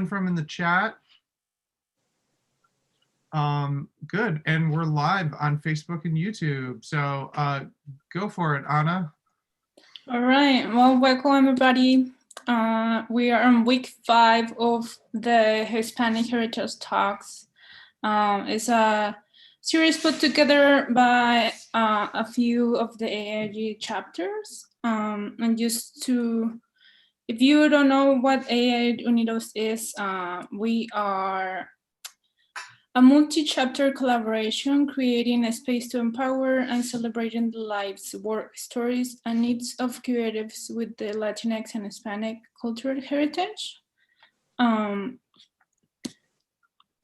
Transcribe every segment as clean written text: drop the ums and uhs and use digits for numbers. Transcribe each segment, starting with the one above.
coming from in the chat? Good, and we're live on Facebook and YouTube, so go for it, Anna. All right, well, welcome everybody. We are on week 5 of the Hispanic Heritage Talks. It's a series put together by a few of the AIG chapters. And just to, if you don't know what AIGA Unidos is, we are a multi-chapter collaboration creating a space to empower and celebrating the lives, work, stories, and needs of creatives with the Latinx and Hispanic cultural heritage. And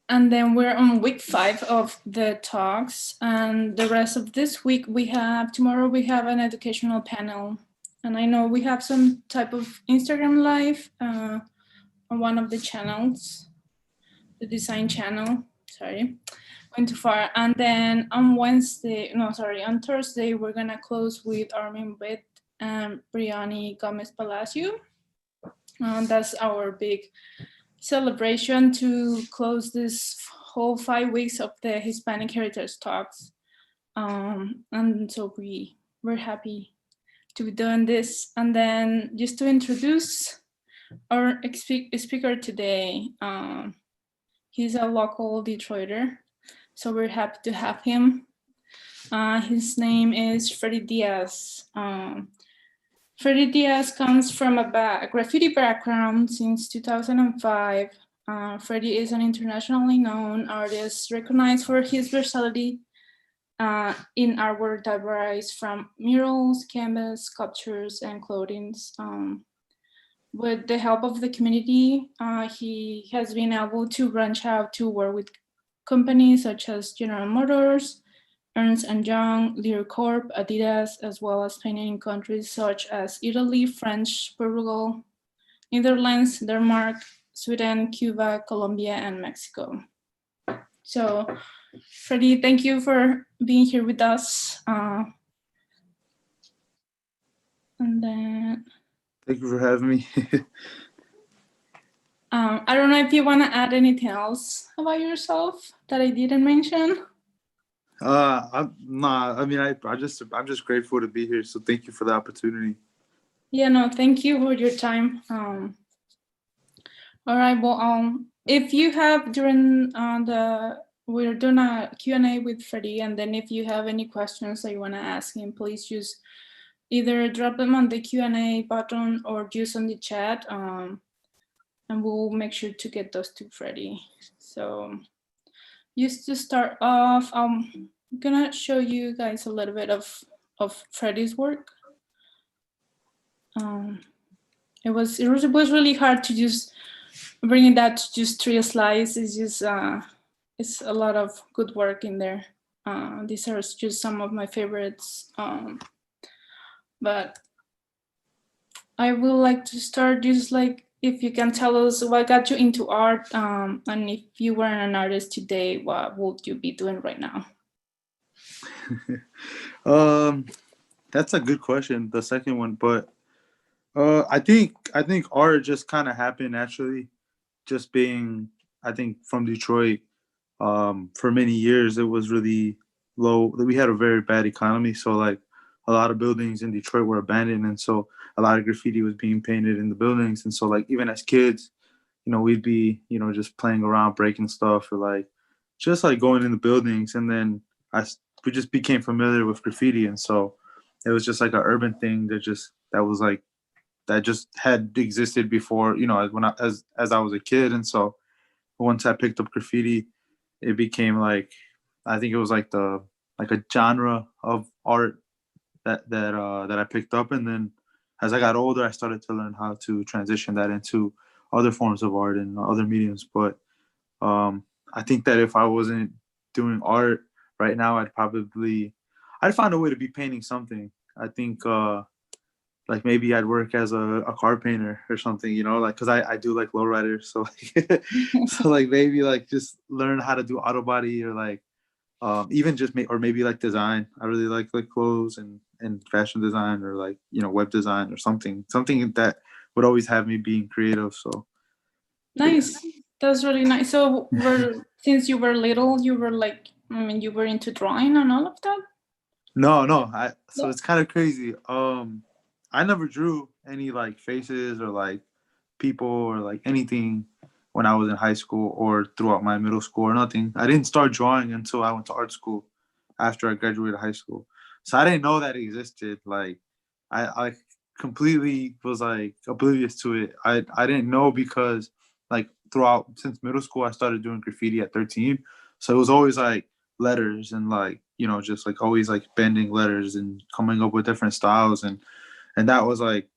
then we're on week 5 of the talks, and the rest of this week tomorrow we have an educational panel. And I know we have some type of Instagram live on one of the channels, the design channel. Sorry, went too far. And then on Thursday, we're gonna close with Armin Witt and Briani Gomez Palacio. That's our big celebration to close this whole 5 weeks of the Hispanic Heritage Talks. And so we're happy to be doing this. And then just to introduce our speaker today, he's a local Detroiter, so we're happy to have him. His name is Freddy Diaz. Freddy Diaz comes from a graffiti background since 2005. Freddy is an internationally known artist recognized for his versatility in artwork that varies from murals, canvas, sculptures, and clothing. With the help of the community, he has been able to branch out to work with companies such as General Motors, Ernst & Young, Lear Corp, Adidas, as well as painting in countries such as Italy, France, Portugal, Netherlands, Denmark, Sweden, Cuba, Colombia, and Mexico. So, Freddy, thank you for being here with us. And then... Thank you for having me. I don't know if you want to add anything else about yourself that I didn't mention. I'm just grateful to be here. So thank you for the opportunity. Yeah, no, thank you for your time. All right, well, if you have we're doing a Q&A with Freddy, and then if you have any questions that you want to ask him, please just either drop them on the Q&A button or just on the chat, and we'll make sure to get those to Freddy. So just to start off, I'm gonna show you guys a little bit of Freddy's work. It was really hard to just bring that to just 3 slides. It's just it's a lot of good work in there. These are just some of my favorites. But I would like to start just like, if you can tell us what got you into art, and if you were an artist today, what would you be doing right now? That's a good question, the second one, but I think art just kind of happened naturally. Just being, I think, from Detroit, for many years it was really low. We had a very bad economy, so like a lot of buildings in Detroit were abandoned, and so a lot of graffiti was being painted in the buildings. And so like even as kids, we'd be, just playing around, breaking stuff, or like just like going in the buildings. And then we just became familiar with graffiti, and so it was just like an urban thing that just had existed before, as I was a kid. And so once I picked up graffiti, it became like, I think it was like a genre of art that I picked up. And then as I got older, I started to learn how to transition that into other forms of art and other mediums. But I think that if I wasn't doing art right now, I'd find a way to be painting something. I think like maybe I'd work as a car painter or something, like, because I do like lowriders. So like, so like maybe like just learn how to do auto body, or like even just maybe like design. I really like clothes and fashion design, or like, web design or something that would always have me being creative. So Nice. That's really nice. So since you were little, you were like, I mean, you were into drawing and all of that? No. So No? it's kind of crazy. I never drew any like faces or like people or like anything when I was in high school or throughout my middle school or nothing. I didn't start drawing until I went to art school after I graduated high school. So I didn't know that it existed. Like I completely was like oblivious to it. I didn't know because like throughout since middle school I started doing graffiti at 13. So it was always like letters and like, you know, just like always like bending letters and coming up with different styles and that was like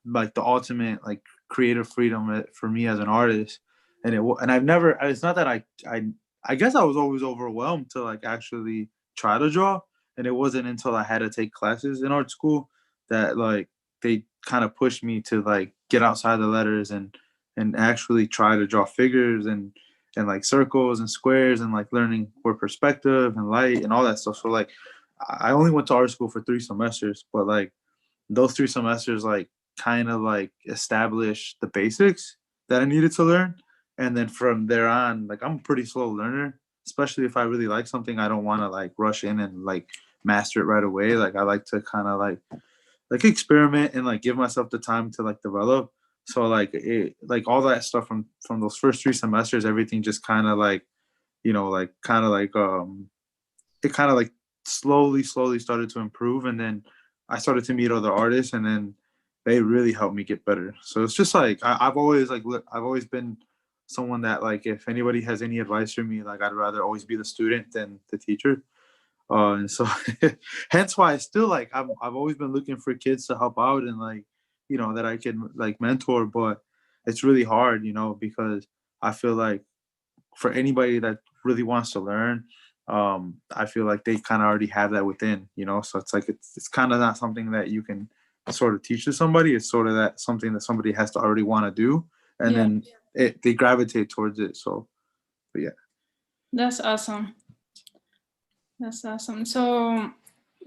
the ultimate like creative freedom for me as an artist. And I've never, it's not that I guess I was always overwhelmed to like actually try to draw, and it wasn't until I had to take classes in art school that like they kind of pushed me to like get outside the letters and actually try to draw figures and like circles and squares and like learning where perspective and light and all that stuff. So like I only went to art school for 3 semesters, but like those 3 semesters like kind of like establish the basics that I needed to learn. And then from there on, like I'm a pretty slow learner, especially if I really like something. I don't want to like rush in and like master it right away. Like I like to kind of like experiment and like give myself the time to like develop. So like it like all that stuff from those first 3 semesters, everything just kind of like, you know, like kind of like it kind of like slowly started to improve, and then I started to meet other artists, and then they really helped me get better. So it's just like I've always like I've always been someone that like if anybody has any advice for me, like I'd rather always be the student than the teacher. And so hence why I still like I've always been looking for kids to help out and like, you know, that I can like mentor, but it's really hard, you know, because I feel like for anybody that really wants to learn, I feel like they kind of already have that within, you know. So it's like it's kind of not something that you can sort of teach to somebody. It's sort of that something that somebody has to already want to do, and Yeah, then they gravitate towards it. So, but yeah. that's awesome. That's awesome. So,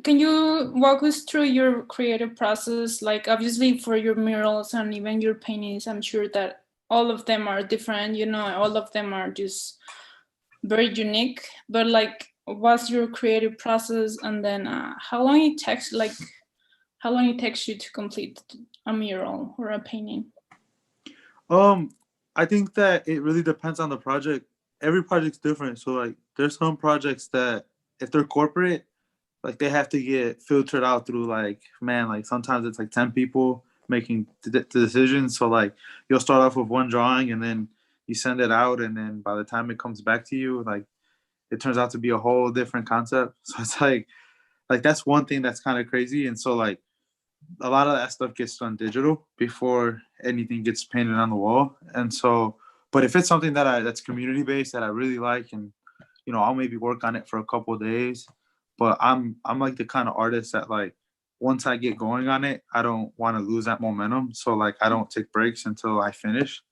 can you walk us through your creative process? Like, obviously, for your murals and even your paintings, I'm sure that all of them are different, you know, all of them are just very unique. But, like, what's your creative process? And then, how long it takes, like, how long it takes you to complete a mural or a painting? Um, I think that it really depends on the project. Every project's different. So like, there's some projects that if they're corporate, like they have to get filtered out through like, man, like sometimes it's like 10 people making the decisions. So like you'll start off with one drawing and then you send it out, and then by the time it comes back to you, like it turns out to be a whole different concept. So it's like that's one thing that's kind of crazy. And so like a lot of that stuff gets done digital before anything gets painted on the wall. And so, but if it's something that's community based that I really like, and you know, I'll maybe work on it for a couple of days. But I'm like the kind of artist that like once I get going on it, I don't want to lose that momentum. So like I don't take breaks until I finish.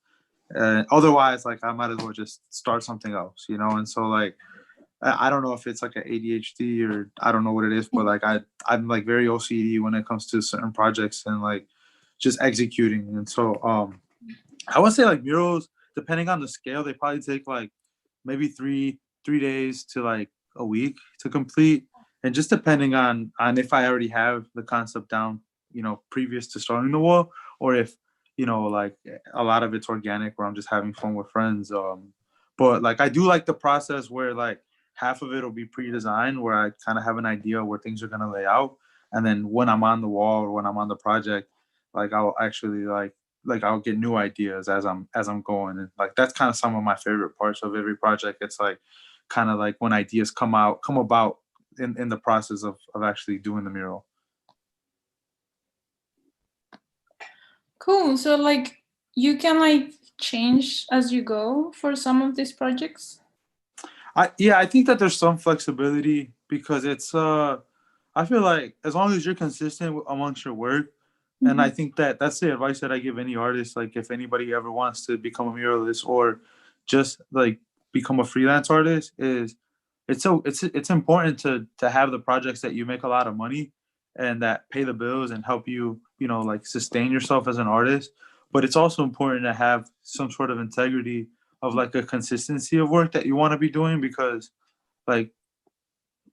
Otherwise, like I might as well just start something else, you know. And so like I don't know if it's like an ADHD or I don't know what it is, but like I'm like very OCD when it comes to certain projects and like just executing. And so I would say like murals, depending on the scale, they probably take like maybe three days to like a week to complete. And just depending on if I already have the concept down, you know, previous to starting the wall, or if, you know, like a lot of it's organic where I'm just having fun with friends. But like I do like the process where like half of it will be pre-designed where I kind of have an idea where things are gonna lay out. And then when I'm on the wall or when I'm on the project, like I'll actually like I'll get new ideas as I'm going. And like that's kind of some of my favorite parts of every project. It's like kind of like when ideas come about in the process of actually doing the mural. Cool. So, like, you can like change as you go for some of these projects. I think that there's some flexibility because it's I feel like as long as you're consistent amongst your work, and I think that that's the advice that I give any artist. Like if anybody ever wants to become a muralist or just like become a freelance artist, is it's important to have the projects that you make a lot of money and that pay the bills and help you, you know, like sustain yourself as an artist. but it's also important to have some sort of integrity of like a consistency of work that you want to be doing, because like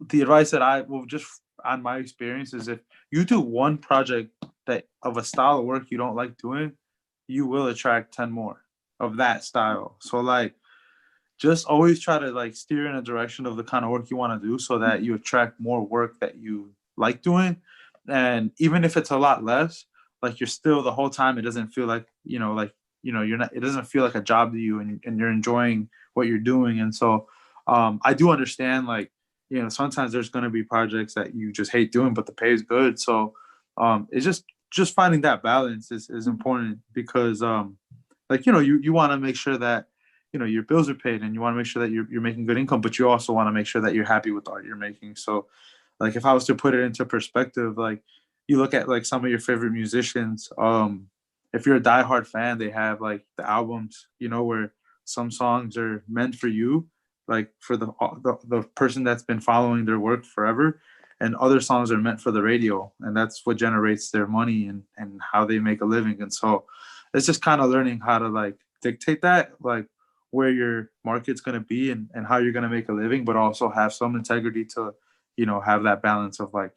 the advice that I will just on my experience is if you do one project that of a style of work you don't like doing, you will attract 10 more of that style. So like just always try to like steer in a direction of the kind of work you want to do so that you attract more work that you like doing. And even if it's a lot less, like you're still the whole time, it doesn't feel like, you're not, it doesn't feel like a job to you, and you're enjoying what you're doing. And so I do understand, like, sometimes there's going to be projects that you just hate doing, but the pay is good. So it's just finding that balance is important, because like, you want to make sure that, your bills are paid, and you want to make sure that you're making good income, but you also want to make sure that you're happy with the art you're making. So like, if I was to put it into perspective, like you look at like some of your favorite musicians, if you're a diehard fan, they have like the albums, where some songs are meant for you, like for the person that's been following their work forever, and other songs are meant for the radio, and that's what generates their money and how they make a living. And so it's just kind of learning how to like dictate that, like where your market's going to be, and how you're going to make a living, but also have some integrity to, have that balance of like,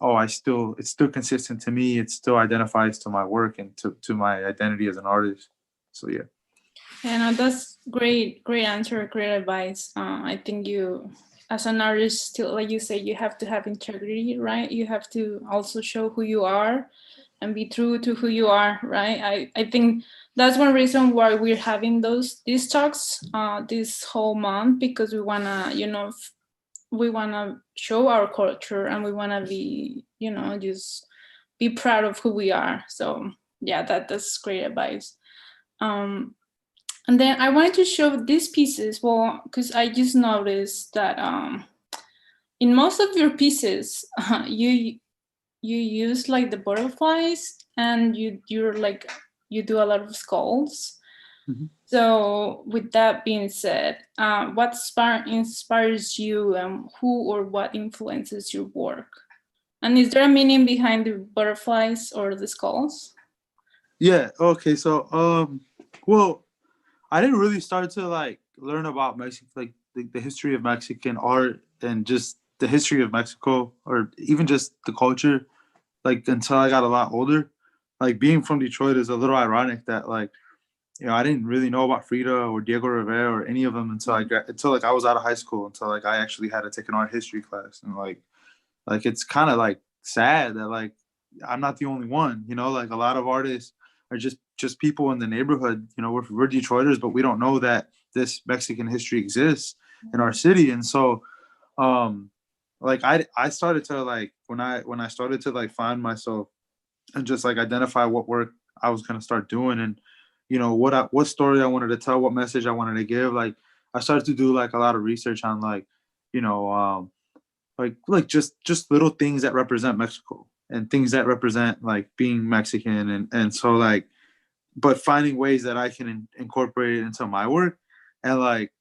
oh, it's still consistent to me. It still identifies to my work and to my identity as an artist. So, yeah. And that's great answer, great advice. I think you, as an artist, still, like you say, you have to have integrity, right? You have to also show who you are and be true to who you are, right? I think that's one reason why we're having these talks this whole month, because we wanna, we wanna show our culture, and we wanna be, just be proud of who we are. So yeah, that's great advice. And then I wanted to show these pieces, well, because I just noticed that in most of your pieces, you use like the butterflies, and you do a lot of skulls. Mm-hmm. So with that being said, what inspires you, and who or what influences your work? And is there a meaning behind the butterflies or the skulls? Yeah. Okay. So, well, I didn't really start to like learn about Mexico, like the history of Mexican art and just the history of Mexico, or even just the culture, like until I got a lot older. Like being from Detroit is a little ironic that like, I didn't really know about Frida or Diego Rivera or any of them until like I was out of high school, until like I actually had to take an art history class. And like it's kind of like sad that like I'm not the only one, like a lot of artists are just people in the neighborhood. We're Detroiters, but we don't know that this Mexican history exists in our city. And so like I started to like, when I started to like find myself and just like identify what work I was going to start doing, and what story I wanted to tell, what message I wanted to give, like I started to do like a lot of research on like, like just little things that represent Mexico and things that represent like being Mexican, and so like, but finding ways that I can incorporate it into my work. And like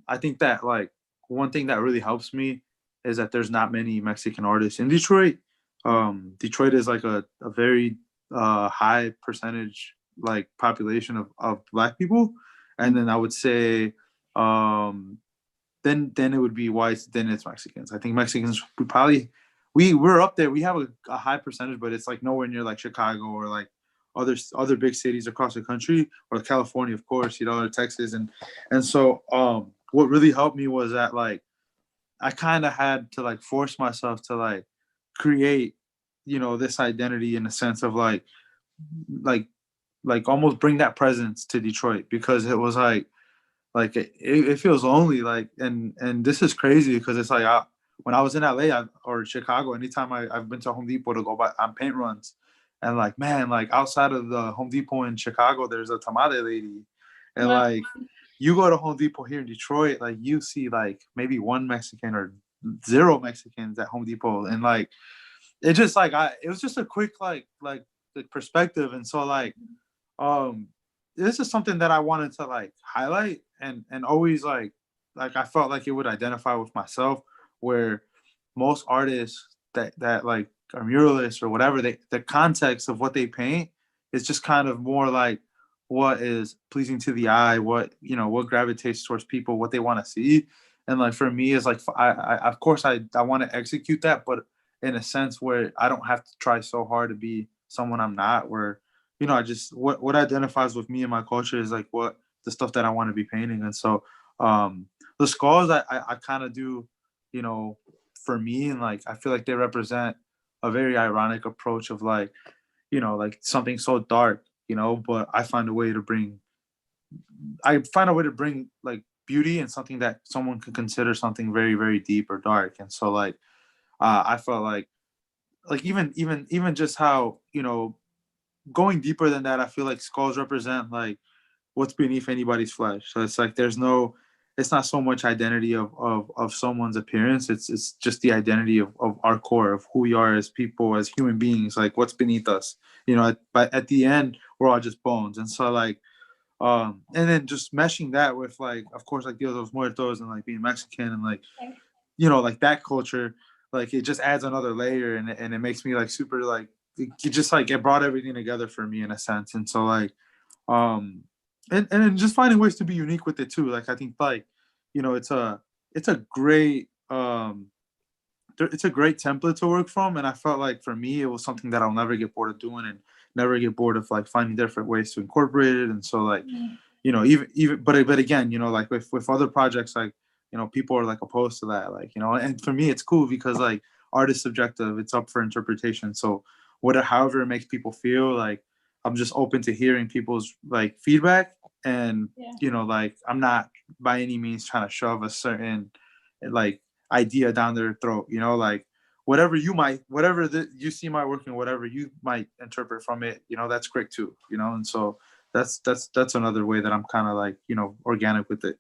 I think that like one thing that really helps me is that there's not many Mexican artists in Detroit. Detroit is like a very high percentage like population of Black people, and then I would say then it would be whites, then it's Mexicans. I think Mexicans, we're up there. We have a high percentage, but it's like nowhere near like Chicago or like other big cities across the country, or California, of course, or Texas. And so what really helped me was that like I kind of had to like force myself to like create, this identity in a sense of like almost bring that presence to Detroit, because it was like it feels lonely, like, and this is crazy because it's like when I was in LA or Chicago, anytime I've been to Home Depot to go on paint runs, and like, man, like outside of the Home Depot in Chicago, there's a tamale lady, and Wow. like you go to Home Depot here in Detroit, like you see like maybe one Mexican or zero Mexicans at Home Depot, and like it just like it was just a quick like perspective. And so like this is something that I wanted to like highlight, and always like I felt like it would identify with myself, where most artists that like are muralists or whatever, the context of what they paint it's just kind of more like what is pleasing to the eye, what, you know, what gravitates towards people, what they want to see. And like for me, is like I of course I want to execute that, but in a sense where I don't have to try so hard to be someone I'm not. Where, you know, I just what identifies with me and my culture is like what the stuff that I want to be painting. And so the skulls I kind of do, you know, for me, and like I feel like they represent a very ironic approach of like, you know, like something so dark, you know, but I find a way to bring like beauty and something that someone could consider something very, very deep or dark. And so like I felt like even just how, you know, going deeper than that, I feel like skulls represent like what's beneath anybody's flesh. So it's like it's not so much identity of someone's appearance. It's just the identity of our core, of who we are as people, as human beings, like what's beneath us. You know, but at the end, we're all just bones. And so like and then just meshing that with like, of course, like Dia de los Muertos and like being Mexican and like, you know, like that culture, like it just adds another layer, and it makes me like super like it just like it brought everything together for me in a sense. And so like and then just finding ways to be unique with it too. Like I think like, you know, it's a great it's a great template to work from. And I felt like for me it was something that I'll never get bored of doing, and never get bored of like finding different ways to incorporate it. And so like, you know, even but again, you know, like with other projects, like, you know, people are like opposed to that, like, you know. And for me it's cool because like art is subjective, it's up for interpretation. So whatever, however it makes people feel, like I'm just open to hearing people's like feedback. And you know, like I'm not by any means trying to shove a certain like idea down their throat, you know, like whatever you see my work and whatever you might interpret from it, you know, that's great too, you know. And so that's another way that I'm kind of like, you know, organic with it.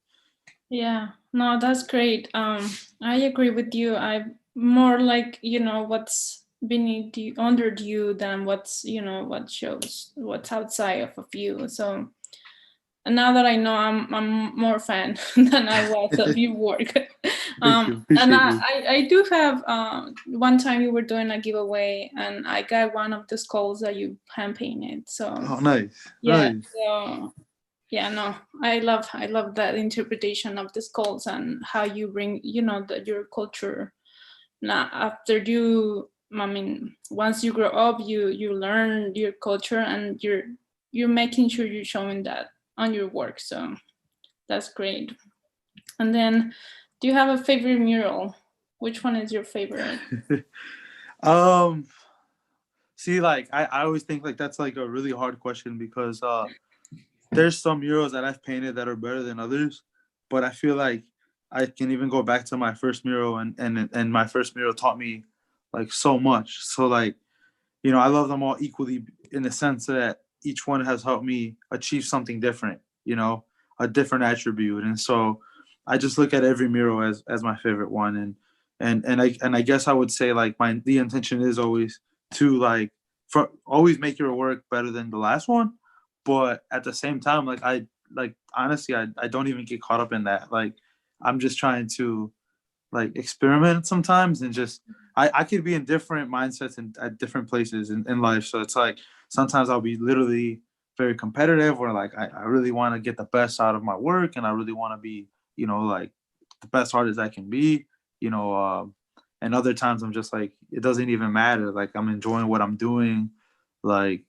Yeah, no, that's great. I agree with you. I'm more like, you know, what's beneath you, under you, than what's, you know, what shows what's outside of you. So, and now that I know, I'm more fan than I was of your work. Thank you. And Appreciate you. I do have one time you were doing a giveaway, and I got one of the skulls that you hand painted. So Oh, nice. yeah, Nice. so yeah, no, I love that interpretation of the skulls and how you bring, you know, your culture. Now after you, I mean, once you grow up, you learn your culture, and you're making sure you're showing that on your work. So that's great. And then, do you have a favorite mural? Which one is your favorite? See, like I always think like that's like a really hard question because there's some murals that I've painted that are better than others, but I feel like I can even go back to my first mural, and my first mural taught me like so much. So like, you know, I love them all equally in the sense that each one has helped me achieve something different, you know, a different attribute. And so I just look at every mural as my favorite one. And I guess I would say like the intention is always to like always make your work better than the last one. But at the same time, like honestly, I don't even get caught up in that. Like I'm just trying to like experiment sometimes, and just I could be in different mindsets and at different places in life. So it's like sometimes I'll be literally very competitive, where like I really want to get the best out of my work, and I really want to be, you know, like the best artist I can be, you know. And other times I'm just like, it doesn't even matter. Like I'm enjoying what I'm doing, like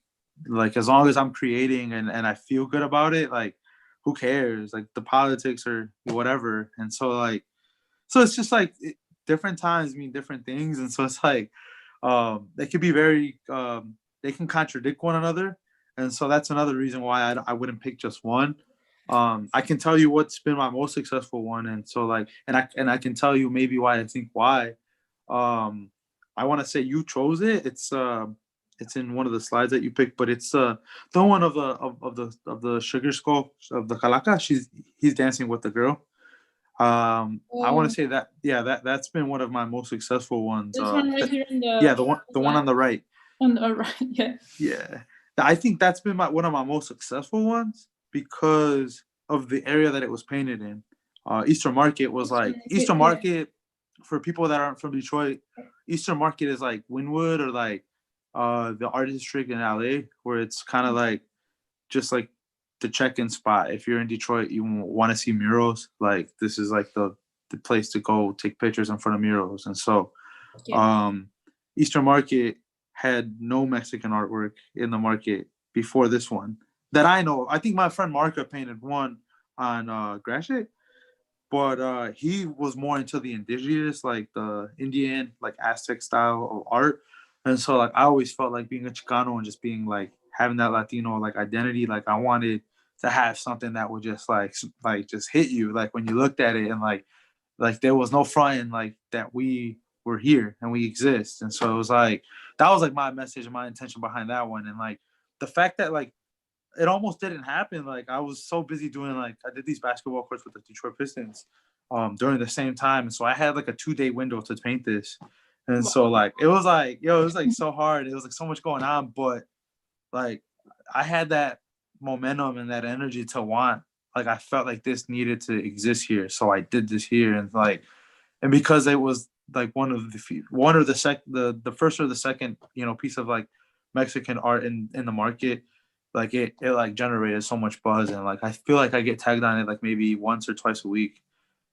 as long as I'm creating and I feel good about it, like who cares? Like the politics or whatever. And so like, so it's just like different times mean different things. And so it's like they could be very they can contradict one another. And so that's another reason why I wouldn't pick just one. I can tell you what's been my most successful one. And so like, and I can tell you maybe why I think why. I want to say you chose it. It's in one of the slides that you picked, but it's the one of the sugar skull of the calaca. He's dancing with the girl. I want to say that, yeah, that's been one of my most successful ones. This one right here in the Yeah, the one on the right. on the right, yeah. Yeah, I think that's been one of my most successful ones because of the area that it was painted in. Eastern Market was like Eastern Market, for people that aren't from Detroit. Eastern Market is like Wynwood or like the art district in LA, where it's kind of like just like the check-in spot. If you're in Detroit, you want to see murals, like this is like the place to go take pictures in front of murals. And so Eastern Market had no Mexican artwork in the market before this one that I know of. I think my friend Marca painted one on Gratiot, but he was more into the indigenous, like the Indian, like Aztec style of art. And so like I always felt like being a Chicano and just being like having that Latino like identity, like I wanted to have something that would just like just hit you like when you looked at it, and like there was no fronting like that we were here and we exist. And so it was like that was like my message and my intention behind that one. And like the fact that like it almost didn't happen. Like I was so busy doing like I did these basketball courts with the Detroit Pistons during the same time, and so I had like a 2-day window to paint this. And so like it was like it was like so hard. It was like so much going on, but like I had that momentum and that energy to want, like I felt like this needed to exist here, so I did this here. And like and because it was like one of the first or the second piece of like Mexican art in the market, like it like generated so much buzz. And like I feel like I get tagged on it like maybe once or twice a week.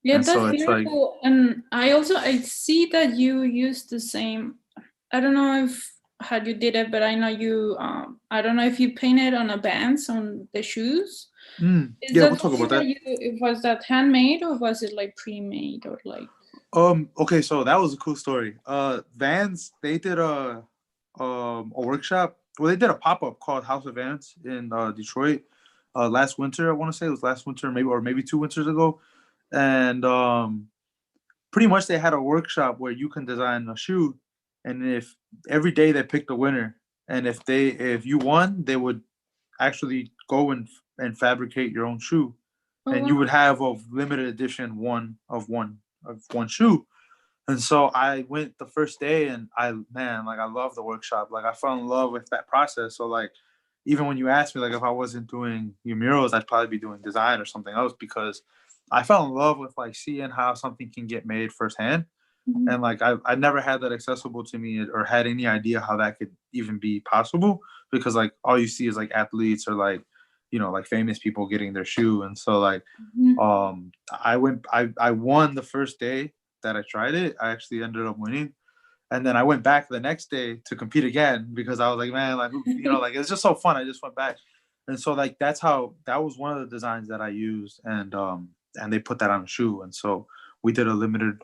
Yeah, And so that's it's like beautiful. And I see that you use the same. I don't know if how you did it, but I know you. I don't know if you painted on a bands on the shoes. Is yeah, that we'll talk something about that that. was that handmade or was it like pre-made or like? Okay, so that was a cool story. Vans, they did a workshop. Well, they did a pop-up called House of Vans in Detroit last winter. I want to say it was last winter, maybe 2 winters ago. And pretty much they had a workshop where you can design a shoe, and if every day they picked a winner, and if you won, they would actually go and fabricate your own shoe, Oh, and wow. you would have a limited edition one shoe. And so I went the first day, and I love the workshop. Like I fell in love with that process. So like even when you asked me like if I wasn't doing your murals, I'd probably be doing design or something else, because I fell in love with like seeing how something can get made firsthand. Mhm. And like I never had that accessible to me or had any idea how that could even be possible, because like all you see is like athletes or like like famous people getting their shoe. And so like Mhm. I won the first day that I tried it. I actually ended up winning. And then I went back the next day to compete again, because I was like, man, like like it's just so fun. I just went back. And so like that was one of the designs that I used. And they put that on a shoe. And so we did a limited,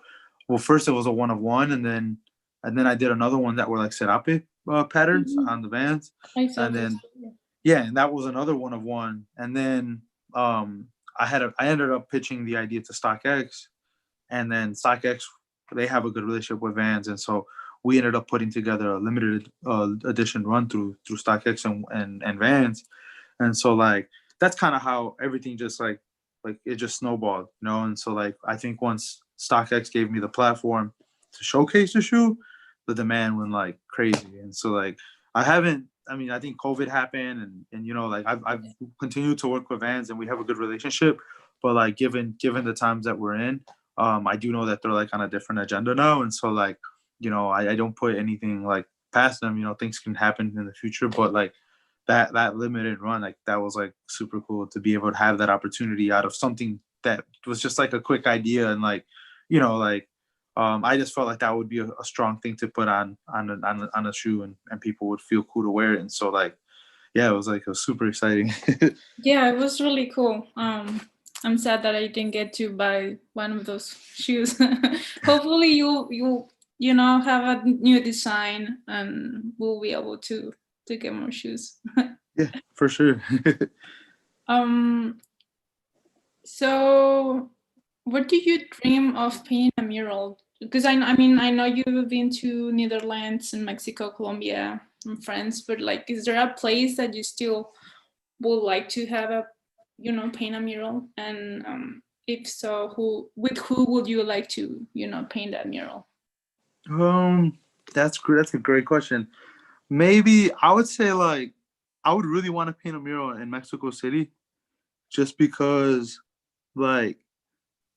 well, first it was a 1 of 1, and then I did another one that were like serape patterns Mhm. on the Vans. I saw And this. then yeah, and that was another 1 of 1. And then I ended up pitching the idea to StockX, and then StockX, they have a good relationship with Vans, and so we ended up putting together a limited edition run through StockX and Vans. And so like that's kind of how everything just like it just snowballed. And so like I think once StockX gave me the platform to showcase the shoe, the demand went like crazy. And so like I think COVID happened, and like I've continued to work with Vans, and we have a good relationship. But like given the times that we're in, I do know that they're like on a different agenda now. And so like I don't put anything like past them. Things can happen in the future, but like that limited run, like that was like super cool to be able to have that opportunity out of something that was just like a quick idea. And like like I just felt like that would be a strong thing to put on a shoe, and people would feel cool to wear it. And so like yeah, it was super exciting. Yeah, it was really cool. I'm sad that I didn't get to buy one of those shoes. Hopefully you have a new design and we'll be able to get more shoes. Yeah, for sure. Um so what do you dream of painting a mural? Because I mean I know you've been to Netherlands and Mexico, Colombia and France, but like is there a place that you still would like to have a paint a mural? And if so, who would you like to paint that mural? That's great. That's a great question. Maybe I would say like I would really want to paint a mural in Mexico City, just because like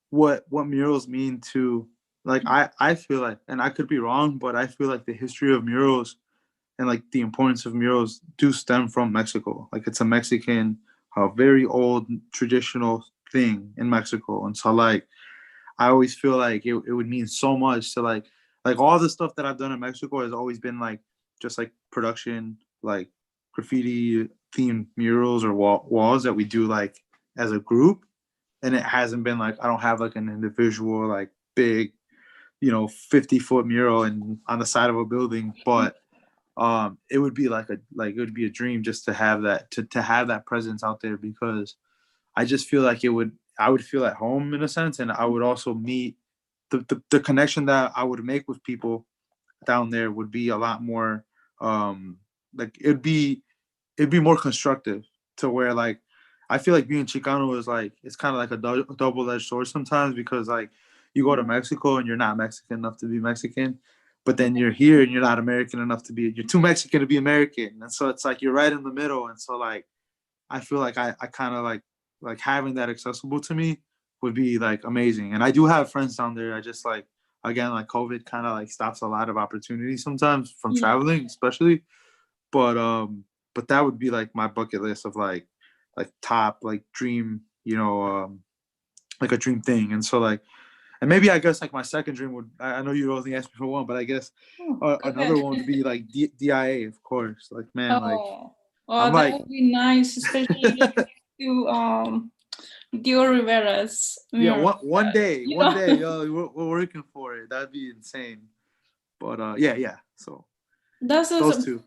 what murals mean to, like I feel like, and I could be wrong, but I feel like the history of murals and like the importance of murals do stem from Mexico. Like it's a Mexican, very old traditional thing in Mexico. And so like I always feel like it would mean so much to like all the stuff that I've done in Mexico has always been like just like production, like graffiti themed murals or walls that we do like as a group. And it hasn't been like I don't have like an individual like big, 50-foot mural and on the side of a building, but it would be it would be a dream just to have that to have that presence out there, because I just feel like I would feel at home in a sense, and I would also meet the connection that I would make with people down there would be a lot more like it'd be more constructive, to where like I feel like being Chicano is like it's kind of like a double-edged sword sometimes, because like you go to Mexico and you're not Mexican enough to be Mexican, but then you're here and you're not American enough to be, you're too Mexican to be American, and so it's like you're right in the middle. And so like I feel like I kind of like having that accessible to me would be like amazing. And I do have friends down there. I just like, again, like COVID kind of like stops a lot of opportunities sometimes from traveling, especially. But that would be like my bucket list of like top like dream, like a dream thing. And so like, and maybe I guess like my second dream would, I know you only asked me for one, but I guess another one would be like DIA, of course. Like, man, like I'm that like, would be nice, especially to Dio Rivera's mural. one day, we're working for it. That'd be insane. But yeah. So That's those also, two.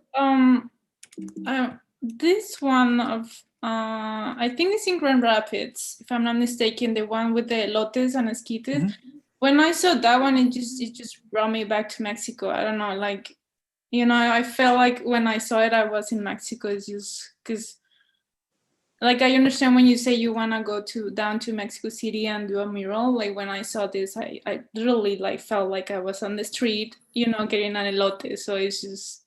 this one of I think it's in Grand Rapids, if I'm not mistaken, the one with the elotes and esquites. Mm-hmm. When I saw that one, it just brought me back to Mexico. I don't know, like, I felt like when I saw it, I was in Mexico. It's just because, like, I understand when you say you want to go down to Mexico City and do a mural. Like, when I saw this, I really like felt like I was on the street, getting an elote. So it's just,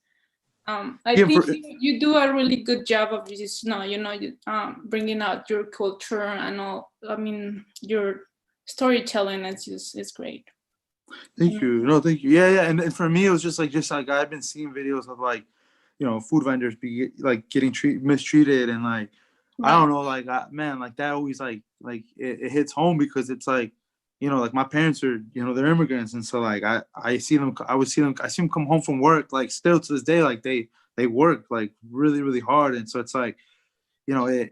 I think you do a really good job of just, bringing out your culture and all. I mean, your storytelling is great. Thank you. No, thank you. Yeah. And for me, it was just like I've been seeing videos of like, food vendors be like getting mistreated, and like, right. I don't know, like, man, like that always like it hits home, because it's like, like my parents are, they're immigrants, and so like I see them come home from work, like still to this day, like they work like really, really hard, and so it's like, it's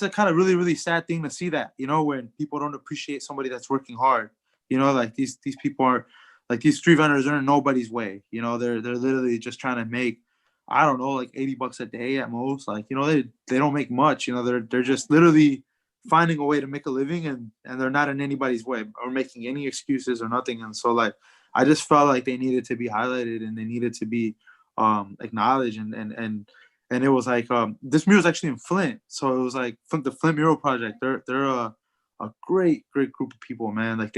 a kind of really, really sad thing to see that, when people don't appreciate somebody that's working hard. Like these people are like, these street vendors are in nobody's way. They're literally just trying to make, I don't know, like $80 a day at most. Like, they don't make much. They're just literally finding a way to make a living, and they're not in anybody's way or making any excuses or nothing. And so like I just felt like they needed to be highlighted, and they needed to be acknowledged, and it was like this mural is actually in Flint, so it was like the Flint Mural Project. They're a great group of people, man. Like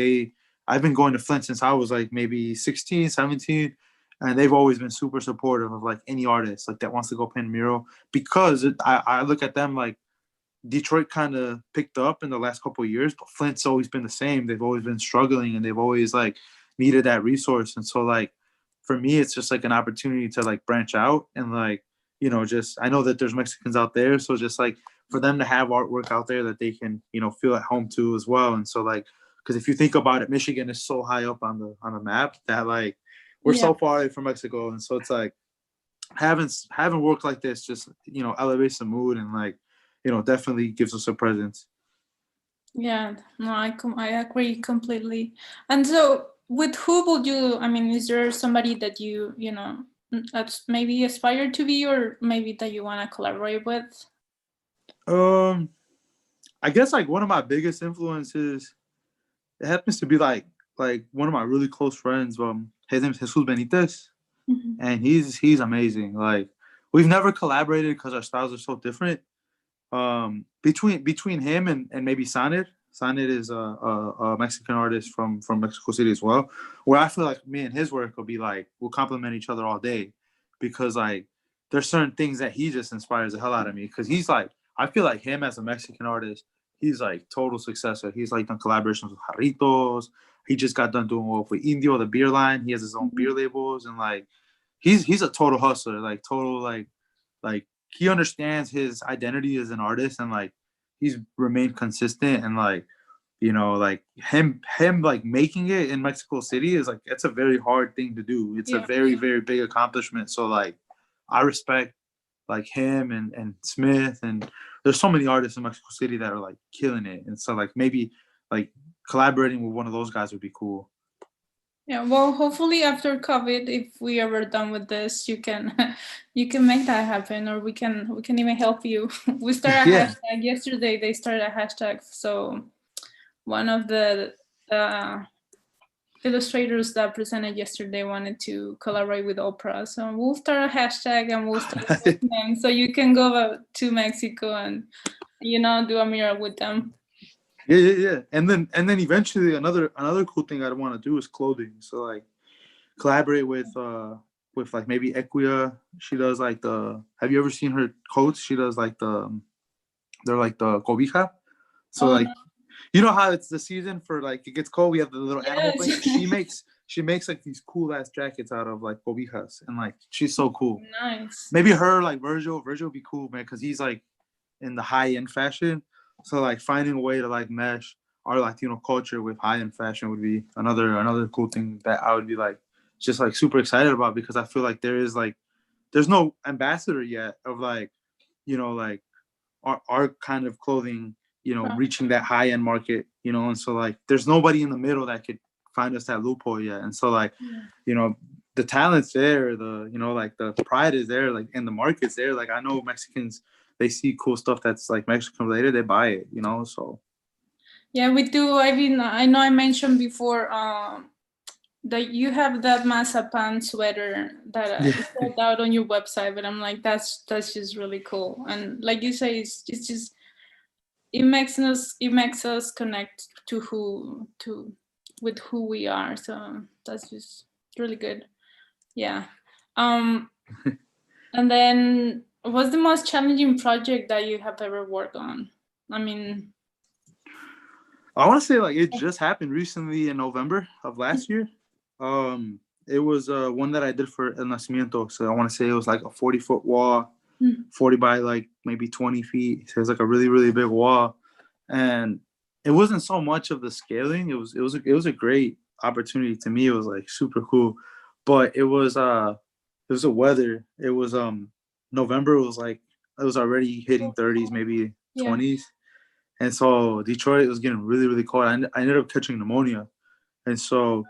I've been going to Flint since I was like maybe 16, 17, and they've always been super supportive of like any artist like that wants to go paint a mural, because I look at them like Detroit kind of picked up in the last couple of years, but Flint's always been the same. They've always been struggling, and they've always like needed that resource. And so like for me, it's just like an opportunity to like branch out and like, just, I know that there's Mexicans out there, so just like for them to have artwork out there that they can, feel at home to as well. And so like, because if you think about it, Michigan is so high up on the map that like we're so far away from Mexico, and so it's like having work like this just elevates the mood, and like definitely gives us a presence. Yeah, no, I agree completely. And so, with who would you? I mean, is there somebody that you that's maybe aspire to be, or maybe that you want to collaborate with? I guess like one of my biggest influences, it happens to be like one of my really close friends. His name is Jesus Benitez, and he's amazing. Like we've never collaborated because our styles are so different. Between him and maybe Sanid. Sanid is a Mexican artist from Mexico City as well, where I feel like me and his work will be like, we'll complement each other all day, because like there's certain things that he just inspires the hell out of me, because he's like, I feel like him as a Mexican artist, he's like total success. He's like done collaborations with Jarritos. He just got done doing work with Indio, the beer line. He has his own beer labels, and like he's a total hustler, like total like he understands his identity as an artist, and like he's remained consistent, and like like him like making it in Mexico City is like, it's a very hard thing to do. It's a Yeah. very, very big accomplishment. So like I respect like him and Smith, and there's so many artists in Mexico City that are like killing it. And so like maybe like collaborating with one of those guys would be cool. Yeah, well, hopefully after COVID, if we ever done with this, you can you can make that happen, or we can even help you. We started a Yeah. hashtag yesterday. They started a hashtag, so one of the illustrators that presented yesterday wanted to collaborate with Oprah. So we'll start a hashtag and we'll start with them. So you can go to Mexico and do a mural with them. Yeah. And then eventually another cool thing I'd want to do is clothing. So like collaborate with like maybe Equia. She does like have you ever seen her coats? She does like they're like the cobija. So like you know how it's the season for like it gets cold, we have the little animal thing. She makes like these cool ass jackets out of like cobijas, and like she's so cool. Nice. Maybe her, like Virgil would be cool, man, because he's like in the high end fashion. So like finding a way to like mesh our Latino culture with high end fashion would be another cool thing that I would be like just like super excited about, because I feel like there's no ambassador yet of like like our kind of clothing, reaching that high end market, and so like there's nobody in the middle that could find us that loophole yet. And so like the talent's there, like the pride is there, like, and the market's there. Like I know Mexicans, they see cool stuff that's like Mexican related, they buy it, so yeah, we do. I mean, I know I mentioned before that you have that mazapan sweater that is sold out on your website, but I'm like, that's just really cool. And like you say, it's just it makes us connect with who we are. So that's just really good. Yeah. And then what's the most challenging project that you have ever worked on? I mean, I want to say like it just happened recently in November of last year. It was one that I did for El Nacimiento. So I want to say it was like a 40-foot wall, 40 by like maybe 20 feet. So it was like a really, really big wall. And it wasn't so much of the scaling. It was a great opportunity to me. It was like super cool. But it was the weather. It was November. It was already hitting 30s, maybe 20s. And so Detroit was getting really, really cold. I ended up catching pneumonia. And so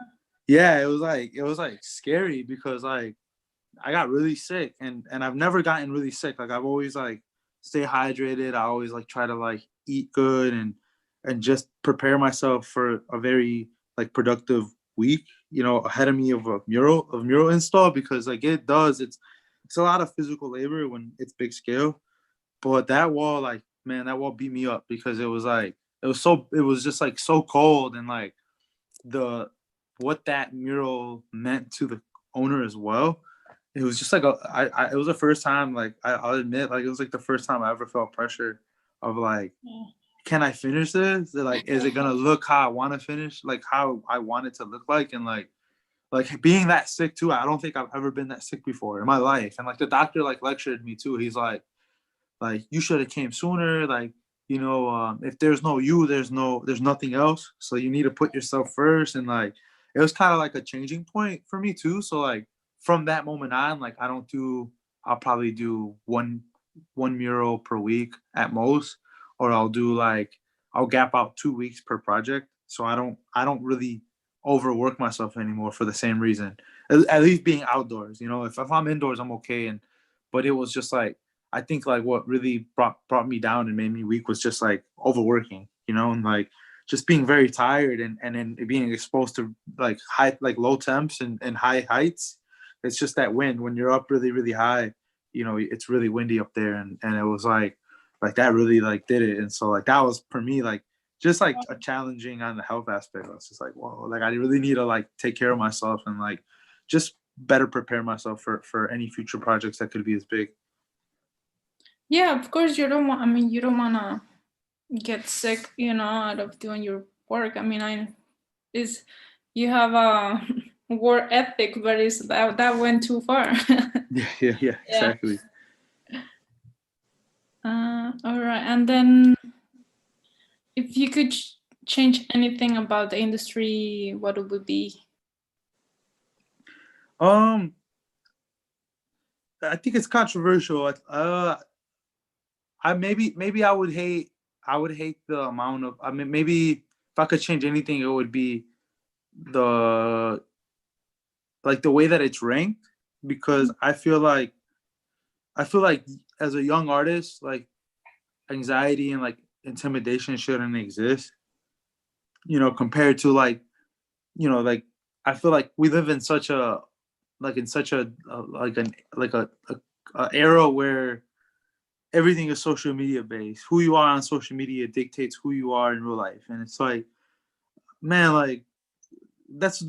yeah, it was like scary, because like I got really sick, and I've never gotten really sick. Like I've always like stay hydrated. I always like try to like eat good and just prepare myself for a very like productive week, ahead of me of a mural install, because like it's a lot of physical labor when it's big scale. But that wall, like, man, that wall beat me up, because it was just like so cold, and like what that mural meant to the owner as well. It was just like it was the first time, like I'll admit, like it was like the first time I ever felt pressure of like, can I finish this? Like, is it gonna look how I want to finish, like how I want it to look like? And like being that sick too, I don't think I've ever been that sick before in my life. And like the doctor like lectured me too. He's like you should have came sooner. Like, if there's no you, there's nothing else. So you need to put yourself first. And like, it was kind of like a changing point for me too. So like from that moment on, like I'll probably do one mural per week at most, or I'll gap out 2 weeks per project. So I don't really overwork myself anymore for the same reason. At least being outdoors, if I'm indoors, I'm okay. But it was just like, I think like what really brought me down and made me weak was just like overworking, and like just being very tired, and then being exposed to like low temps and high heights. It's just that wind when you're up really, really high, it's really windy up there. And it was like that really like did it. And so like that was for me, like just like a challenging on the health aspect. I was just like, whoa, like I really need to like take care of myself and like just better prepare myself for any future projects that could be as big. Yeah, of course you don't want to get sick, out of doing your work. I mean, you have work ethic, but that went too far. Yeah, exactly. All right, and then if you could change anything about the industry, what would it be? I think it's controversial. I maybe I would hate the amount of, I mean, maybe if I could change anything, it would be the like the way that it's ranked, because I feel like as a young artist, like anxiety and like intimidation shouldn't exist, compared to like, like I feel like we live in such a like in such a like an like a era where everything is social media based. Who you are on social media dictates who you are in real life, and it's like, man, like that's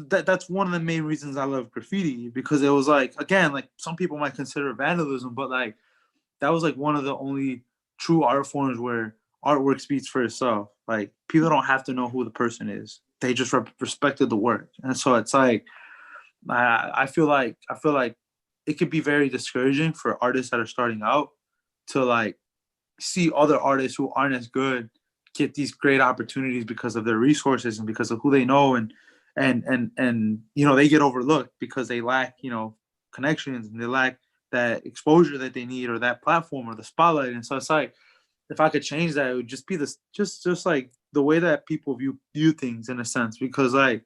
one of the main reasons I love graffiti, because it was like, again, like some people might consider it vandalism, but like that was like one of the only true art forms where artwork speaks for itself. Like people don't have to know who the person is; they just respected the work, and so it's like I feel like it could be very discouraging for artists that are starting out to like see other artists who aren't as good get these great opportunities because of their resources and because of who they know, and they get overlooked because they lack connections, and they lack that exposure that they need, or that platform, or the spotlight. And so it's like, if I could change that, it would just be this just like the way that people view things, in a sense, because like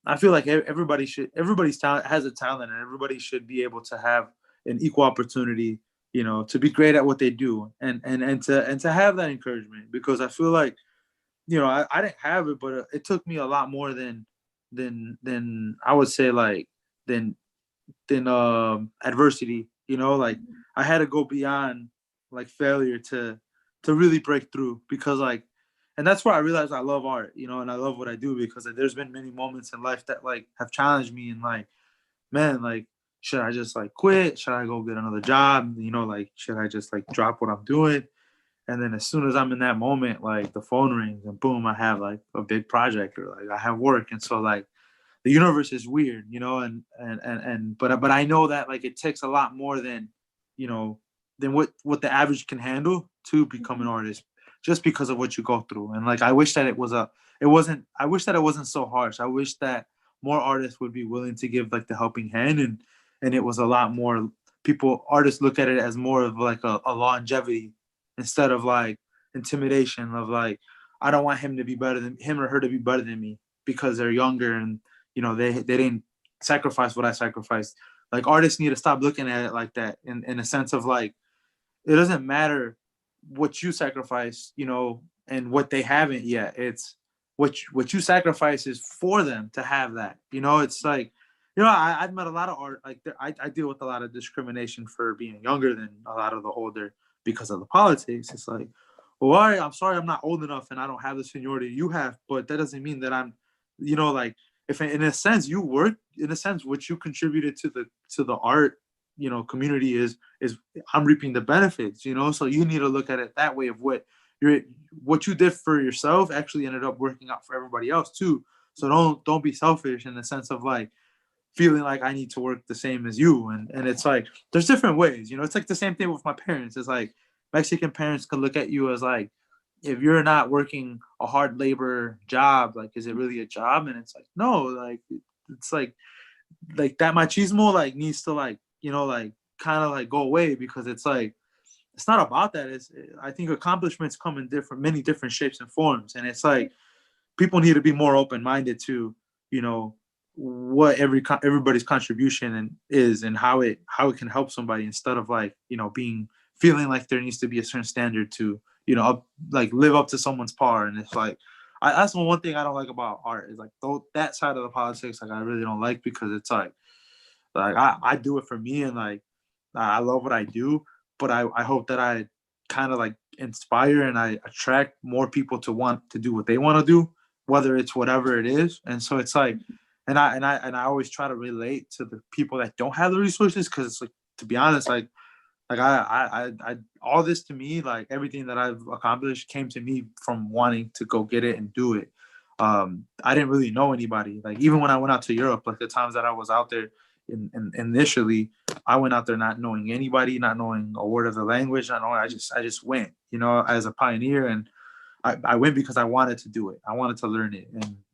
I feel like everybody's talent has a talent, and everybody should be able to have an equal opportunity, to be great at what they do, and to have that encouragement. Because I feel like, I didn't have it, but it took me a lot more than I would say, like, than adversity. Like I had to go beyond like failure to really break through, because like, and that's where I realized I love art, and I love what I do, because like, there's been many moments in life that like have challenged me, and like, man, like, should I just like quit? Should I go get another job? Like, should I just like drop what I'm doing? And then as soon as I'm in that moment, like the phone rings and boom, I have like a big project, or like I have work. And so like the universe is weird, but I know that like it takes a lot more you know, than what the average can handle to become an artist, just because of what you go through. And like I wish that I wish that it wasn't so harsh. I wish that more artists would be willing to give like the helping hand, and it was a lot more artists look at it as more of like a longevity, instead of like intimidation of like, I don't want him or her to be better than me because they're younger, and they didn't sacrifice what I sacrificed. Like artists need to stop looking at it like that, in a sense of like, it doesn't matter what you sacrifice, and what they haven't yet. It's what you sacrifice is for them to have that. It's like, I've met a lot of art, like I deal with a lot of discrimination for being younger than a lot of the older, because of the politics. It's like, well, all right, I'm sorry I'm not old enough and I don't have the seniority you have, but that doesn't mean that I'm, like, if in a sense you work, in a sense what you contributed to the art, community is I'm reaping the benefits, so you need to look at it that way, of what you did for yourself actually ended up working out for everybody else too. So don't be selfish in the sense of like feeling like I need to work the same as you. And it's like, there's different ways, it's like the same thing with my parents. It's like Mexican parents can look at you as like, if you're not working a hard labor job, like, is it really a job? And it's like, no, like, it's like that machismo like needs to like, like kind of like go away, because it's like, it's not about that. I think accomplishments come in many different shapes and forms. And it's like, people need to be more open-minded to, what everybody's contribution is, and how it can help somebody, instead of like, feeling like there needs to be a certain standard to, like live up to someone's par. And it's like, that's one thing I don't like about art, is like that side of the politics. Like I really don't like, because it's like I do it for me, and like I love what I do, but I hope that I kind of like inspire and I attract more people to want to do what they want to do, whether it's whatever it is. And so it's like, and I always try to relate to the people that don't have the resources, because it's like, to be honest, like I all this to me, like everything that I've accomplished came to me from wanting to go get it and do it. I didn't really know anybody. Like even when I went out to Europe, like the times that I was out there initially, I went out there not knowing anybody, not knowing a word of the language, not knowing. I just went, you know, as a pioneer, and I went because I wanted to do it. I wanted to learn it,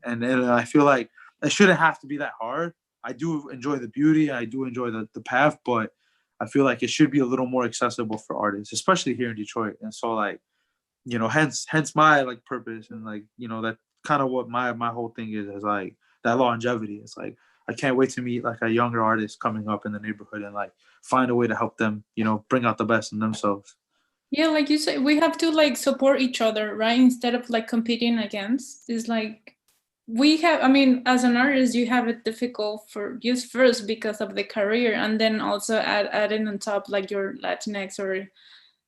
and I feel like it shouldn't have to be that hard. I do enjoy the beauty, I do enjoy the path, but I feel like it should be a little more accessible for artists, especially here in Detroit. And so, like, you know, hence my like purpose, and like, you know, that kind of what my whole thing is like that longevity. It's like I can't wait to meet like a younger artist coming up in the neighborhood and like find a way to help them, you know, bring out the best in themselves. Yeah, like you say, we have to like support each other, right? Instead of like competing against. It's like we have, I mean, as an artist, you have it difficult for just first because of the career, and then also adding on top like your Latinx or,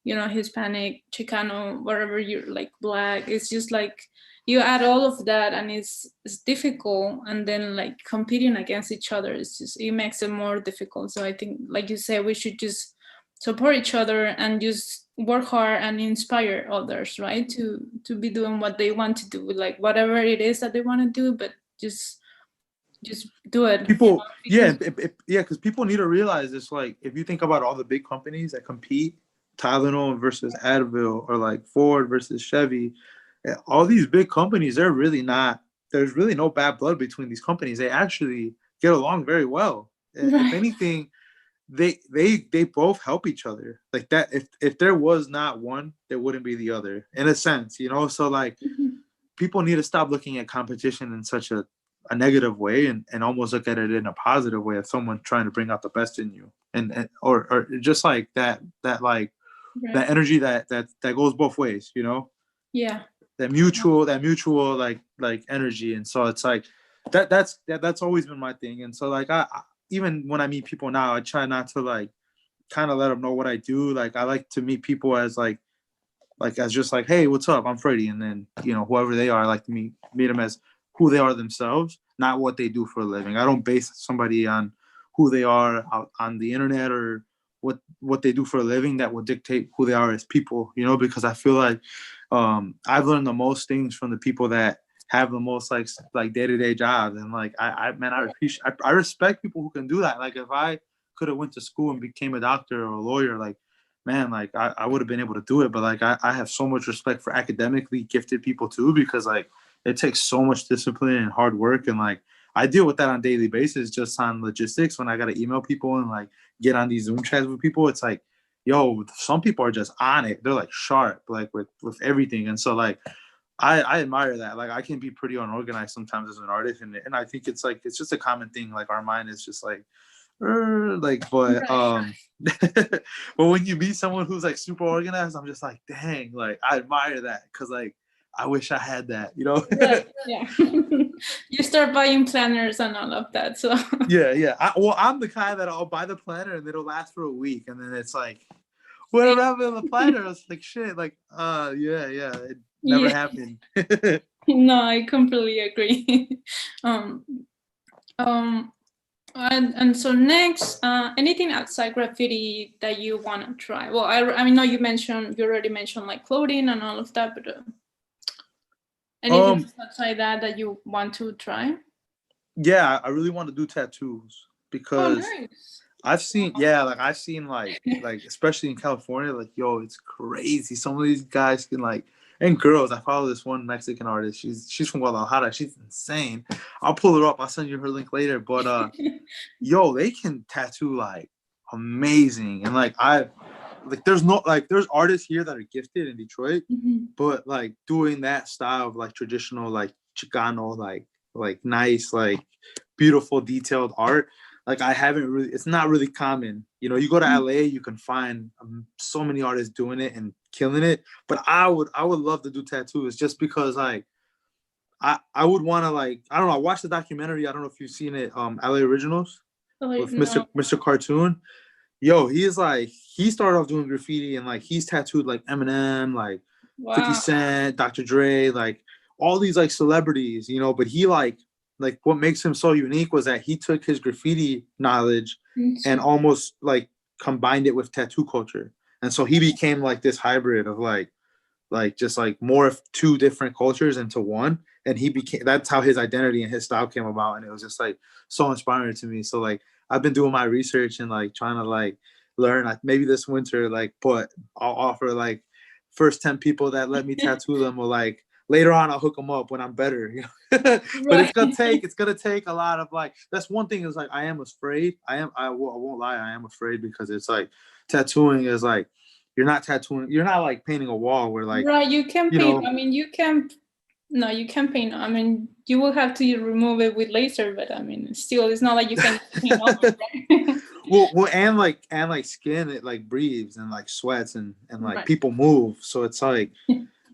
you know, Hispanic, Chicano, whatever you're like Black. It's just like you add all of that, and it's difficult. And then like competing against each other, it's just, it makes it more difficult. So I think, like you say, we should just support each other and just work hard and inspire others, right? To be doing what they want to do, like whatever it is that they want to do, but just do it. People, you know, yeah, because people need to realize this. Like, if you think about all the big companies that compete, Tylenol versus Advil, or like Ford versus Chevy, all these big companies, they're really not. There's really no bad blood between these companies. They actually get along very well. Right. If anything, they both help each other. Like that. If there was not one, there wouldn't be the other. In a sense, you know. So like, people need to stop looking at competition in such a negative way, and almost look at it in a positive way, of someone trying to bring out the best in you, and or just like that like Right. that energy that goes both ways, you know. Yeah. That mutual like energy. And so it's like that's always been my thing. And so like I even when I meet people now, I try not to like kind of let them know what I do. Like I like to meet people as like as just like, hey, what's up, I'm Freddie. And then, you know, whoever they are, I like to meet them as who they are themselves, not what they do for a living. I don't base somebody on who they are out on the internet, or what they do for a living that will dictate who they are as people, you know. Because I feel like I've learned the most things from the people that have the most like day-to-day jobs. And like I appreciate, I respect people who can do that. Like if I could have went to school and became a doctor or a lawyer, like, man, like I would have been able to do it. But like I have so much respect for academically gifted people too, because like it takes so much discipline and hard work. And like I deal with that on a daily basis, just on logistics, when I got to email people and like get on these Zoom chats with people. It's like, yo, some people are just on it. They're like sharp, like with everything. And so like I admire that. Like I can be pretty unorganized sometimes as an artist, and I think it's like it's just a common thing. Like our mind is just like but but when you meet someone who's like super organized, I'm just like, dang, like I admire that, because like I wish I had that, you know. Right. Yeah. You start buying planners and all of that, so yeah. I'm the kind that I'll buy the planner and it'll last for a week, and then it's like, whatever happened to the planner? It's like, shit, like yeah, it never happened. No, I completely agree. And so next, anything outside graffiti that you want to try? Well, I mean, no, you already mentioned like clothing and all of that, but anything outside that you want to try? Yeah, I really want to do tattoos, because nice. I've seen like especially in California, like, yo, it's crazy. Some of these guys can like, and girls. I follow this one Mexican artist. She's from Guadalajara. She's insane. I'll pull her up. I'll send you her link later. But yo, they can tattoo like amazing. And like there's artists here that are gifted in Detroit, but like doing that style of like traditional like Chicano like nice like beautiful detailed art. Like I haven't really, it's not really common. You know, you go to LA, you can find so many artists doing it and killing it. But I would love to do tattoos, just because like I would want to like, I don't know. I watched the documentary. I don't know if you've seen it. LA Originals with Mr. Cartoon. Yo, he started off doing graffiti, and like he's tattooed like Eminem, like 50 Cent, Dr. Dre, like all these like celebrities, you know. But he like what makes him so unique was that he took his graffiti knowledge and almost like combined it with tattoo culture. And so he became like this hybrid of like like just like morph two different cultures into one, and that's how his identity and his style came about, and it was just like so inspiring to me. So like I've been doing my research and like trying to like learn, like maybe this winter, like I'll offer like first 10 people that let me tattoo them, or like later on I'll hook them up when I'm better, you know. But it's gonna take a lot of like, that's one thing is like I am afraid. I won't lie, I am afraid, because it's like tattooing is like you're not tattooing, you're not like painting a wall where like, Right, you can you paint. know. I mean, you can. No, you can paint. I mean, you will have to remove it with laser, but I mean, still, it's not like you can paint over, right? well, and like skin, it like breathes and like sweats and like Right. people move, so it's like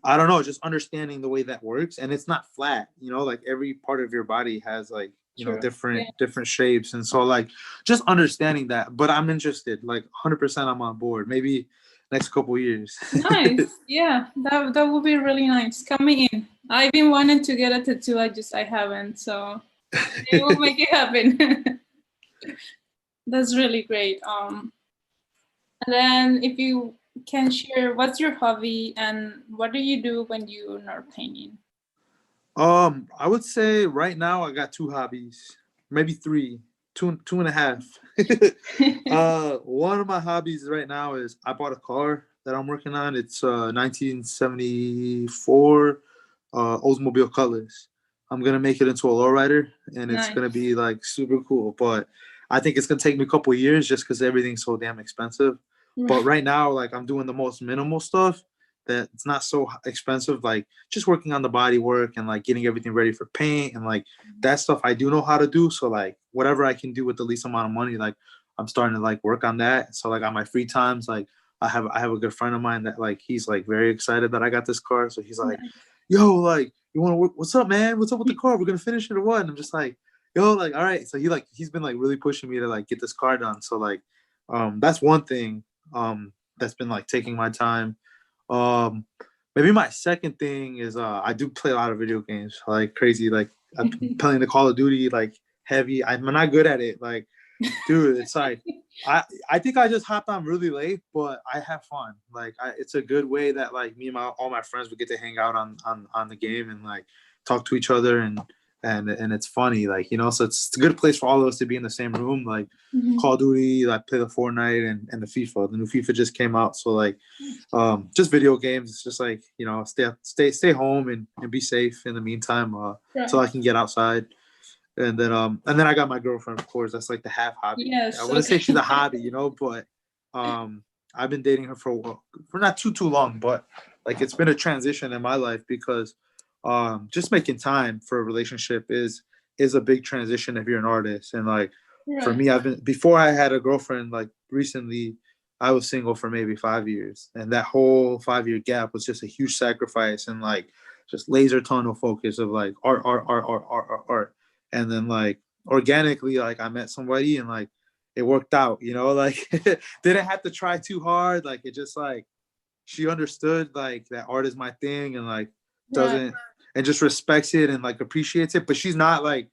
I don't know, just understanding the way that works, and it's not flat, you know, like every part of your body has like, you know, True. different shapes, and so like just understanding that. But I'm interested, like 100%, I'm on board. Maybe next couple years. Nice. Yeah, that would be really nice. Coming in. I've been wanting to get a tattoo. I haven't. So it will make it happen. That's really great. And then if you can share, what's your hobby and what do you do when you're not painting? I would say right now I got two hobbies, maybe three, two and a half. One of my hobbies right now is I bought a car that I'm working on. It's 1974 Oldsmobile Cutlass. I'm gonna make it into a lowrider, and it's Nice. gonna be like super cool. But I think it's gonna take me a couple of years just because everything's so damn expensive. But right now, like I'm doing the most minimal stuff that it's not so expensive, like just working on the body work and like getting everything ready for paint, and like that stuff I do know how to do. So like whatever I can do with the least amount of money, like I'm starting to like work on that. So like on my free times, like I have a good friend of mine that like he's like very excited that I got this car. So he's like, yo, like you want to work? What's up, man? What's up with the car? We're gonna finish it or what? And I'm just like, yo, like all right. So he's been like really pushing me to like get this car done. So like that's one thing that's been like taking my time. Maybe my second thing is I do play a lot of video games like crazy. Like I'm playing the Call of Duty like heavy. I'm not good at it. Like, dude, it's like I think I just hopped on really late, but I have fun. Like it's a good way that like me and all my friends would get to hang out on the game and like talk to each other, and it's funny, like, you know, so it's a good place for all of us to be in the same room. Like Call of Duty, like play the Fortnite and the FIFA. The new FIFA just came out, so like just video games. It's just like, you know, stay home and be safe in the meantime, so I can get outside. And then I got my girlfriend, of course. That's like the half hobby. Yes. I wouldn't say she's a hobby, you know, but I've been dating her for not too long, but like it's been a transition in my life because just making time for a relationship is a big transition if you're an artist. And like for me, before I had a girlfriend, like recently I was single for maybe 5 years, and that whole 5 year gap was just a huge sacrifice and like just laser tunnel focus of like art. And then like organically, like I met somebody and like it worked out, you know, like didn't have to try too hard. Like it just like she understood like that art is my thing, and like doesn't and just respects it and like appreciates it. But she's not like,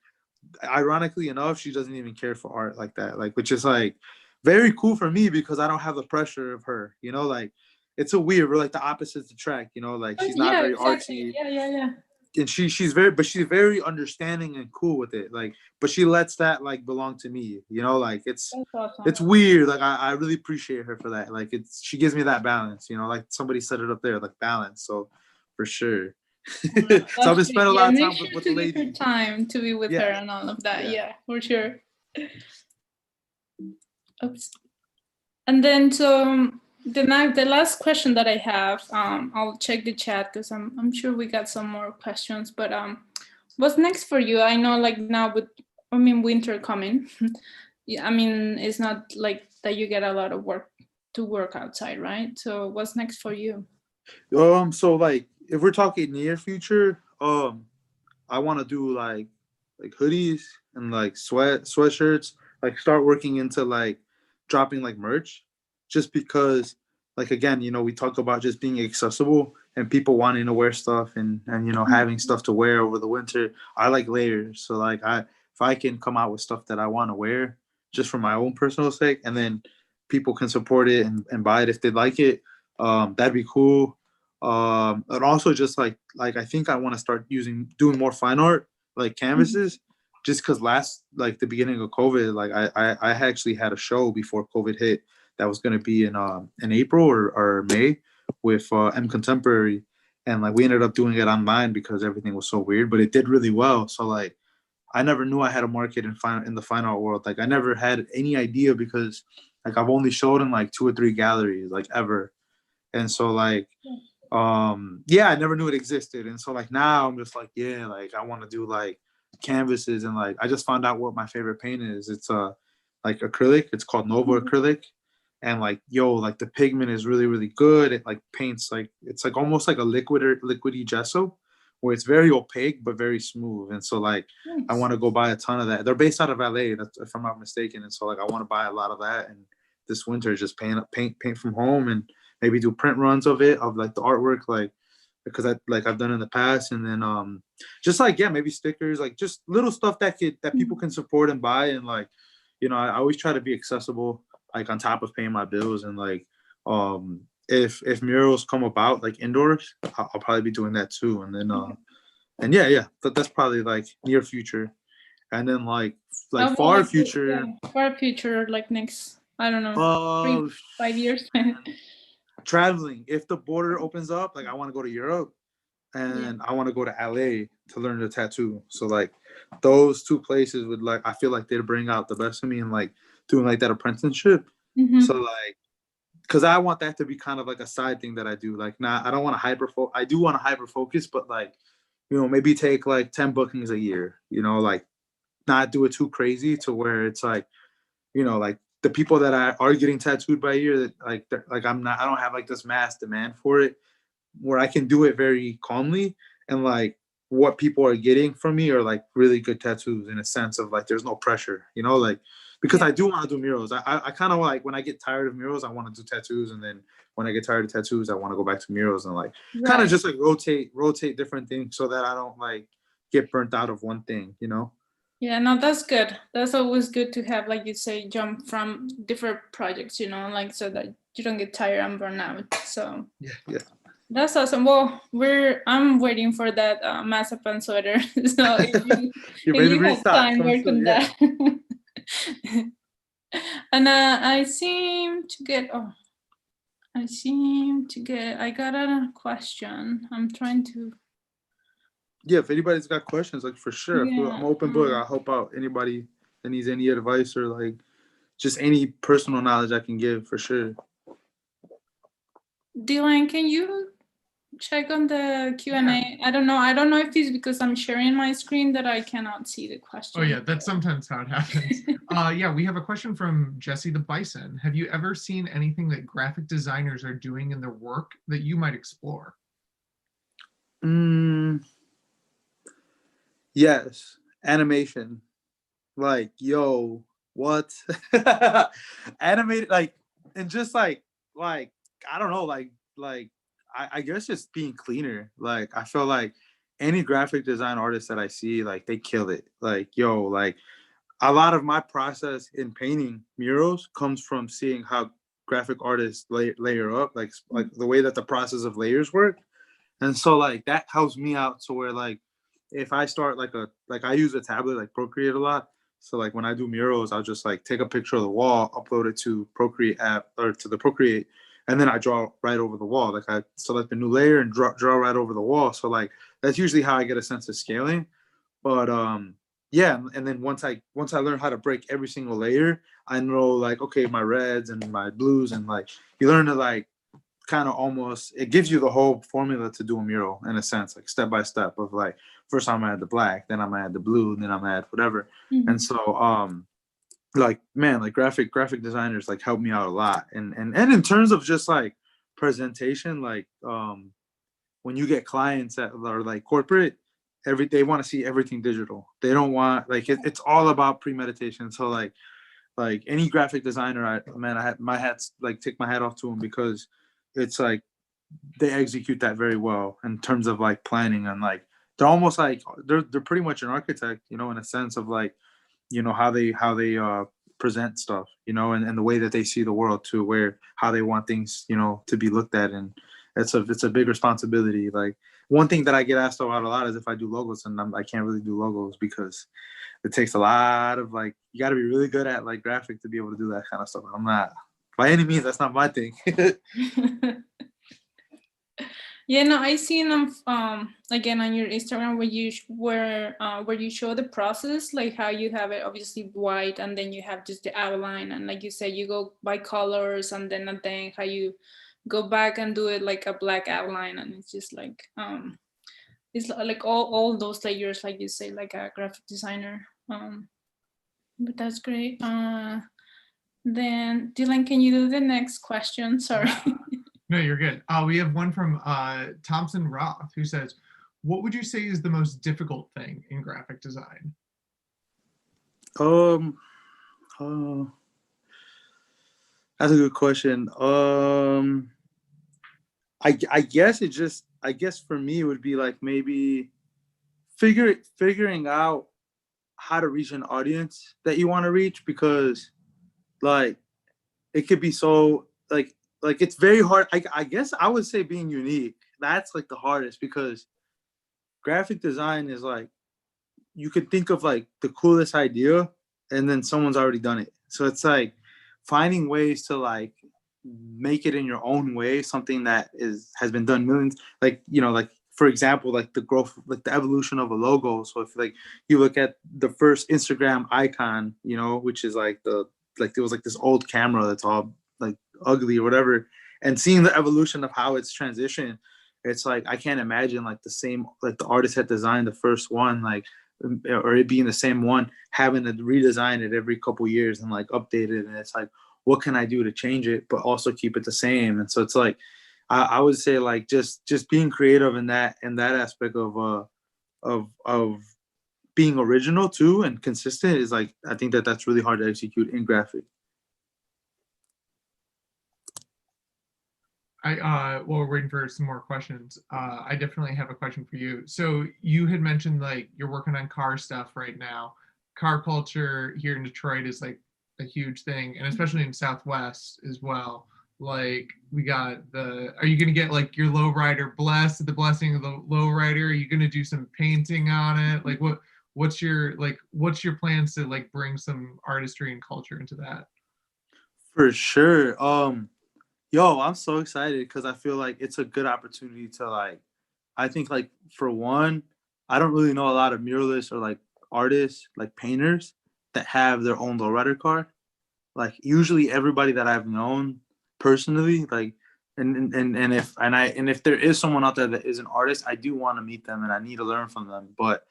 ironically enough, she doesn't even care for art like that, like, which is like very cool for me because I don't have the pressure of her, you know, like it's a weird, we're like the opposites attract, you know, like she's not very exactly. artsy. Yeah. And she's very understanding and cool with it, like, but she lets that like belong to me, you know, like it's awesome. It's weird, like I really appreciate her for that, like she gives me that balance, you know, like somebody said it up there, like balance. So for sure. So I've been spending a lot of time with the lady. Make time to be with her and all of that. Yeah, for sure. Oops. And then so the last question that I have, I'll check the chat because I'm sure we got some more questions. But what's next for you? I know like now with winter coming. Yeah, I mean it's not like that you get a lot of work to work outside, right? So what's next for you? So like if we're talking near future, I want to do like hoodies and like sweatshirts, like start working into like dropping like merch, just because like again, you know, we talk about just being accessible and people wanting to wear stuff and you know, having stuff to wear over the winter. I like layers, so like if I can come out with stuff that I want to wear just for my own personal sake, and then people can support it and buy it if they like it, that'd be cool. And also just like I think I want to start doing more fine art, like canvases, just because the beginning of COVID, like I actually had a show before COVID hit that was going to be in April or May with M Contemporary, and like we ended up doing it online because everything was so weird, but it did really well. So like I never knew I had a market in the fine art world. Like I never had any idea because like I've only showed in like 2 or 3 galleries like ever, and so like yeah, I never knew it existed. And so like now I'm just like, yeah, like I want to do like canvases, and like I just found out what my favorite paint is. It's like acrylic. It's called Nova acrylic. And like yo, like the pigment is really, really good. It like paints like it's like almost like a liquidy gesso where it's very opaque but very smooth. And so like I want to go buy a ton of that. They're based out of LA, if I'm not mistaken. And so like I want to buy a lot of that, and this winter just paint from home, and maybe do print runs of it, of like the artwork, like because I've done in the past. And then just like, yeah, maybe stickers, like just little stuff that people can support and buy. And like, I always try to be accessible, like on top of paying my bills. And like if murals come about like indoors, I'll probably be doing that too. And then and yeah, that's probably like near future. And then like far future, far future, like next, I don't know, 3-5 years. traveling. If the border opens up, like I want to go to Europe, and I want to go to LA to learn the tattoo. So like those 2 places would, like, I feel like they'd bring out the best of me, and like doing like that apprenticeship. So like, because I want that to be kind of like a side thing that I do. Like, I don't want to I do want to hyper focus, but like, maybe take like 10 bookings a year, like not do it too crazy to where it's like, like the people that are getting tattooed by a year, that like, I don't have like this mass demand for it, where I can do it very calmly. And like what people are getting from me are like really good tattoos, in a sense of like there's no pressure, like, because I do want to do murals. I kind of like, when I get tired of murals, I want to do tattoos, and then when I get tired of tattoos, I want to go back to murals, and like kind of just like rotate different things so that I don't like get burnt out of one thing. Yeah, no, that's good. That's always good to have, like you say, jump from different projects, like so that you don't get tired and burn out. So yeah. That's awesome. Well, I'm waiting for that mazapan sweater. So if you have time, work on that. And I got a question. I'm trying to. Yeah, if anybody's got questions, like for sure, I'm an open book. I'll help out anybody that needs any advice or like just any personal knowledge I can give, for sure. Dylan, can you check on the Q&A? Yeah. I don't know if it's because I'm sharing my screen that I cannot see the question. Oh yeah, that's sometimes how it happens. Yeah, we have a question from Jesse the Bison. Have you ever seen anything that graphic designers are doing in their work that you might explore? Yes, animation. Like, yo, what? Animated, like, and just like I don't know, like I guess just being cleaner. Like I feel like any graphic design artist that I see, like they kill it. Like, yo, like a lot of my process in painting murals comes from seeing how graphic artists layer up, like the way that the process of layers work. And so like that helps me out to where like if I start like I use a tablet like Procreate a lot. So like when I do murals, I'll just like take a picture of the wall, upload it to Procreate app or to the Procreate, and then I draw right over the wall. Like I select a new layer and draw right over the wall. So like that's usually how I get a sense of scaling. But yeah, and then once I learn how to break every single layer, I know like, okay, my reds and my blues, and like you learn to like kind of almost, it gives you the whole formula to do a mural in a sense, like step by step of like, first I'm gonna add the black, then I'm gonna add the blue, and then I'm gonna add whatever. And so like, man, like graphic designers like help me out a lot. And in terms of just like presentation, like when you get clients that are like corporate, they want to see everything digital. They don't want like it's all about premeditation. So like any graphic designer, I had my hats, like take my hat off to them, because it's like they execute that very well in terms of like planning, and like they're almost like they're pretty much an architect, in a sense of like, how they present stuff, and the way that they see the world too, where how they want things, to be looked at. And it's a big responsibility. Like one thing that I get asked about a lot is if I do logos, and I can't really do logos because it takes a lot of like, you got to be really good at like graphic to be able to do that kind of stuff. I'm not by any means, that's not my thing. Yeah, no, I seen them again on your Instagram where you show the process, like how you have it obviously white and then you have just the outline, and like you said, you go by colors, and then how you go back and do it like a black outline, and it's just like it's like all those layers, like you say, like a graphic designer. But that's great. Then Dylan, can you do the next question? Sorry. No, you're good. We have one from Thompson Roth, who says, what would you say is the most difficult thing in graphic design? That's a good question. I guess for me it would be like maybe figuring out how to reach an audience that you want to reach, because like it could be so like it's very hard. I guess I would say being unique, that's like the hardest, because graphic design is like, you could think of like the coolest idea and then someone's already done it. So it's like finding ways to like make it in your own way, something that has been done millions, like, you know, like for example, like the growth, like the evolution of a logo. So if like you look at the first Instagram icon, you know, which is like there was like this old camera that's all like ugly or whatever, and seeing the evolution of how it's transitioned, it's like I can't imagine like the same, like the artist had designed the first one, like, or it being the same one, having to redesign it every couple years and like update it. And it's like, what can I do to change it but also keep it the same? And so it's like I would say like just being creative in that aspect of being original too and consistent is like, I think that's really hard to execute in graphic. While we're waiting for some more questions, I definitely have a question for you. So you had mentioned like you're working on car stuff right now. Car culture here in Detroit is like a huge thing, and especially in Southwest as well. Like we got are you gonna get like your lowrider blessed, the blessing of the lowrider? Are you gonna do some painting on it? Like what's your plans to like bring some artistry and culture into that? For sure. Yo, I'm so excited because I feel like it's a good opportunity to like, I think like for one, I don't really know a lot of muralists or like artists, like painters that have their own lowrider car. Like usually everybody that I've known personally, like, and if there is someone out there that is an artist, I do want to meet them and I need to learn from them. But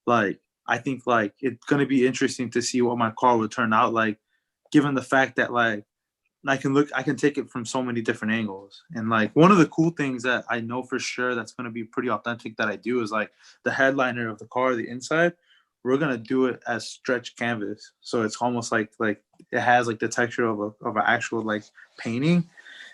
like, I think like it's gonna be interesting to see what my car would turn out like, given the fact that like I can take it from so many different angles. And like one of the cool things that I know for sure that's going to be pretty authentic that I do is like the headliner of the car, the inside, we're going to do it as stretch canvas. So it's almost like it has like the texture of an actual like painting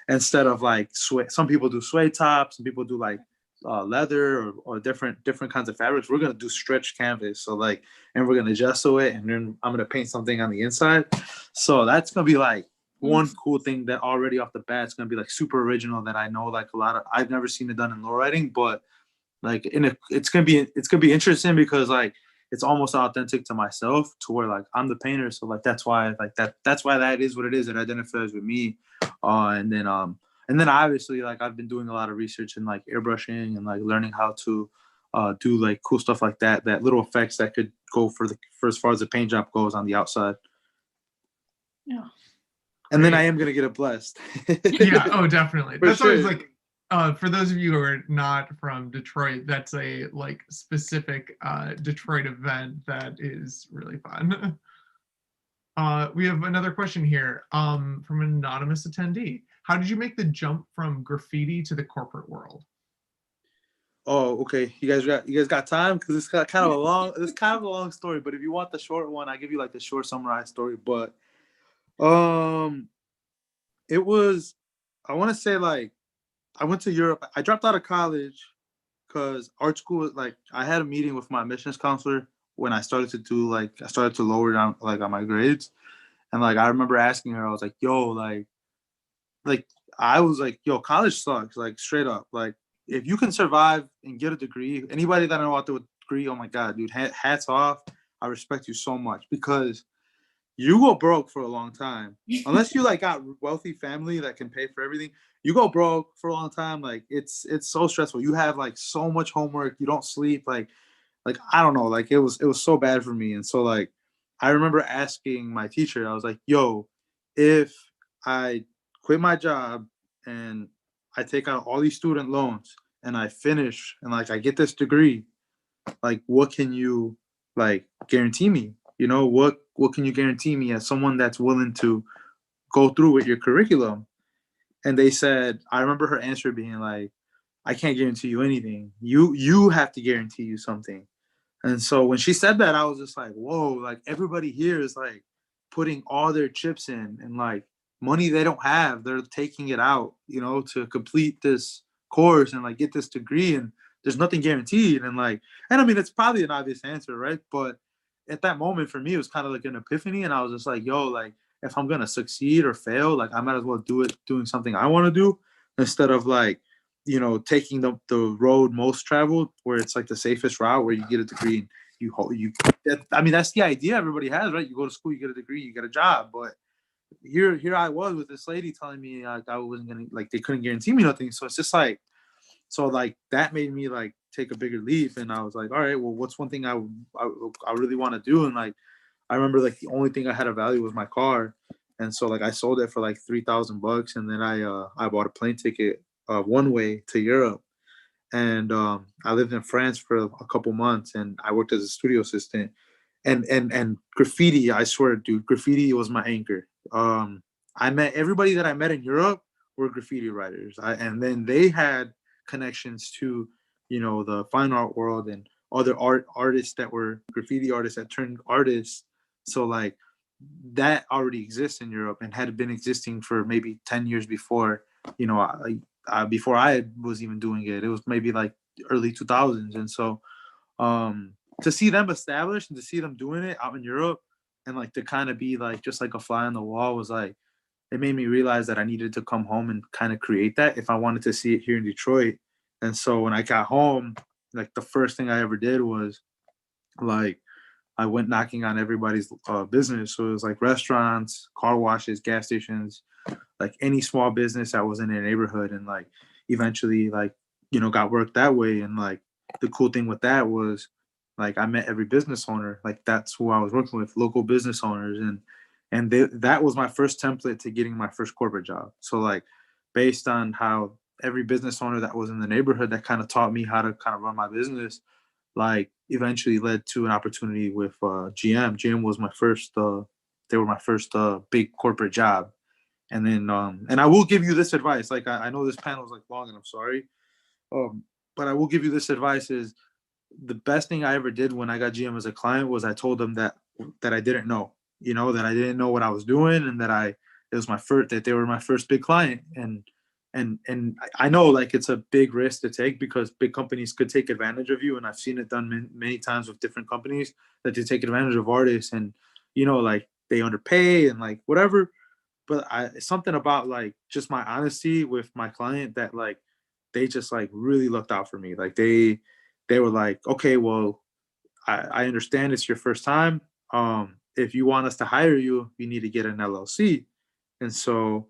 instead of like suede. Some people do suede tops, some people do like leather or different kinds of fabrics. We're going to do stretch canvas. So like, and we're going to gesso it, and then I'm going to paint something on the inside. So that's going to be like one cool thing that already off the bat it's gonna be like super original that I know like a lot of, I've never seen it done in lowriding, but like it's gonna be interesting because like it's almost authentic to myself to where like I'm the painter, so like that's why that is what it is. It identifies with me, and then obviously like I've been doing a lot of research in like airbrushing and like learning how to do like cool stuff like that little effects that could go for as far as the paint job goes on the outside. Yeah. And then I am gonna get it blessed. Yeah. Oh, definitely. That's sure. always like, for those of you who are not from Detroit, that's a like specific Detroit event that is really fun. We have another question here from an anonymous attendee. How did you make the jump from graffiti to the corporate world? Oh, okay. You guys got time? Because it's kind of a long story. But if you want the short one, I give you like the short summarized story. But it was, I want to say like I went to Europe. I dropped out of college because art school, like I had a meeting with my admissions counselor when I started to lower down like on my grades. And like I remember asking her, I was like, yo, like I was like, yo, college sucks, like straight up. Like if you can survive and get a degree, anybody that I know out there with a degree, oh my God, dude, hats off. I respect you so much because you go broke for a long time. Unless you like got wealthy family that can pay for everything, you go broke for a long time. Like it's so stressful. You have like so much homework, you don't sleep, like I don't know, like it was so bad for me. And so like I remember asking my teacher, I was like, yo, if I quit my job and I take out all these student loans and I finish and like I get this degree, like what can you like guarantee me? You know, what can you guarantee me as someone that's willing to go through with your curriculum? And they said, I remember her answer being like, I can't guarantee you anything. You have to guarantee you something. And so when she said that, I was just like, whoa, like everybody here is like putting all their chips in and like money they don't have, they're taking it out, you know, to complete this course and like get this degree. And there's nothing guaranteed. And like, and I mean, it's probably an obvious answer, right? But at that moment for me, it was kind of like an epiphany. And I was just like, yo, like if I'm going to succeed or fail, like I might as well do it doing something I want to do instead of like, you know, taking the road most traveled, where it's like the safest route, where you get a degree and I mean, that's the idea everybody has, right? You go to school, you get a degree, you get a job. But here I was with this lady telling me like I wasn't gonna, like they couldn't guarantee me nothing. So it's just like, so like that made me like take a bigger leap. And I was like, all right, well, what's one thing I really want to do? And like I remember like the only thing I had of value was my car. And so like I sold it for like $3,000, and then I bought a plane ticket one way to Europe. And I lived in France for a couple months, and I worked as a studio assistant. And graffiti, I swear, dude, graffiti was my anchor. I met everybody that I met in Europe were graffiti writers, and then they had connections to, you know, the fine art world and other artists that were graffiti artists that turned artists. So like that already exists in Europe and had been existing for maybe 10 years before, you know, before I was even doing it. It was maybe like early 2000s. And so to see them established and to see them doing it out in Europe and like to kind of be like just like a fly on the wall was like, it made me realize that I needed to come home and kind of create that if I wanted to see it here in Detroit. And so when I got home, like the first thing I ever did was like I went knocking on everybody's business. So it was like restaurants, car washes, gas stations, like any small business that was in a neighborhood. And like eventually like, you know, got work that way. And like the cool thing with that was like I met every business owner. Like that's who I was working with, local business owners. And that was my first template to getting my first corporate job. So like based on how every business owner that was in the neighborhood that kind of taught me how to kind of run my business, like eventually led to an opportunity with GM. GM was my first, they were my first big corporate job. And then, and I will give you this advice. Like I know this panel is like long and I'm sorry. But I will give you this advice is the best thing I ever did when I got GM as a client was I told them that I didn't know, you know, that I didn't know what I was doing and that it was my first, that they were my first big client. And I know like it's a big risk to take because big companies could take advantage of you. And I've seen it done many times with different companies that they take advantage of artists and, you know, like they underpay and like whatever. But something about like just my honesty with my client that like they just like really looked out for me. Like they were like, okay, well, I understand it's your first time. If you want us to hire you, you need to get an LLC. And so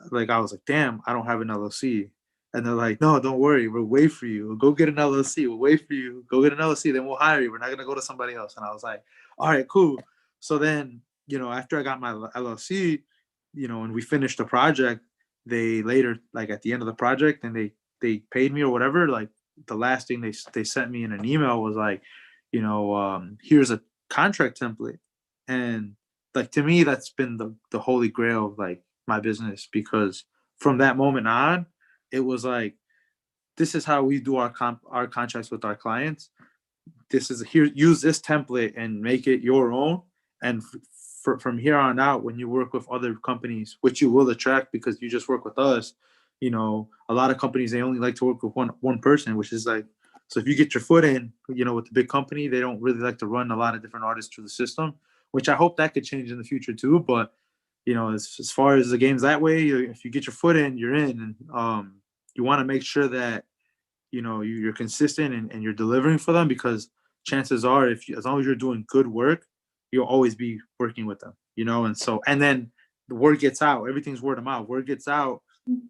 like I was like, damn, I don't have an LLC. And they're like, no, don't worry, we'll wait for you. We'll go get an LLC. We'll wait for you. Go get an LLC, then we'll hire you. We're not gonna go to somebody else. And I was like, all right, cool. So then, you know, after I got my LLC, you know, and we finished the project, they later, like at the end of the project, and they paid me or whatever. Like the last thing they sent me in an email was like, you know, here's a contract template. And like to me, that's been the holy grail of like my business, because from that moment on, it was like, this is how we do our contracts with our clients. This is here, use this template and make it your own. And from here on out, when you work with other companies, which you will attract because you just work with us, you know, a lot of companies, they only like to work with one person, which is like, so if you get your foot in, you know, with the big company, they don't really like to run a lot of different artists through the system, which I hope that could change in the future too. But as far as the game's that way, if you get your foot in, you're in. And you want to make sure that, you're consistent and you're delivering for them, because chances are, as long as you're doing good work, you'll always be working with them, and then the word gets out, everything's word of mouth. Word gets out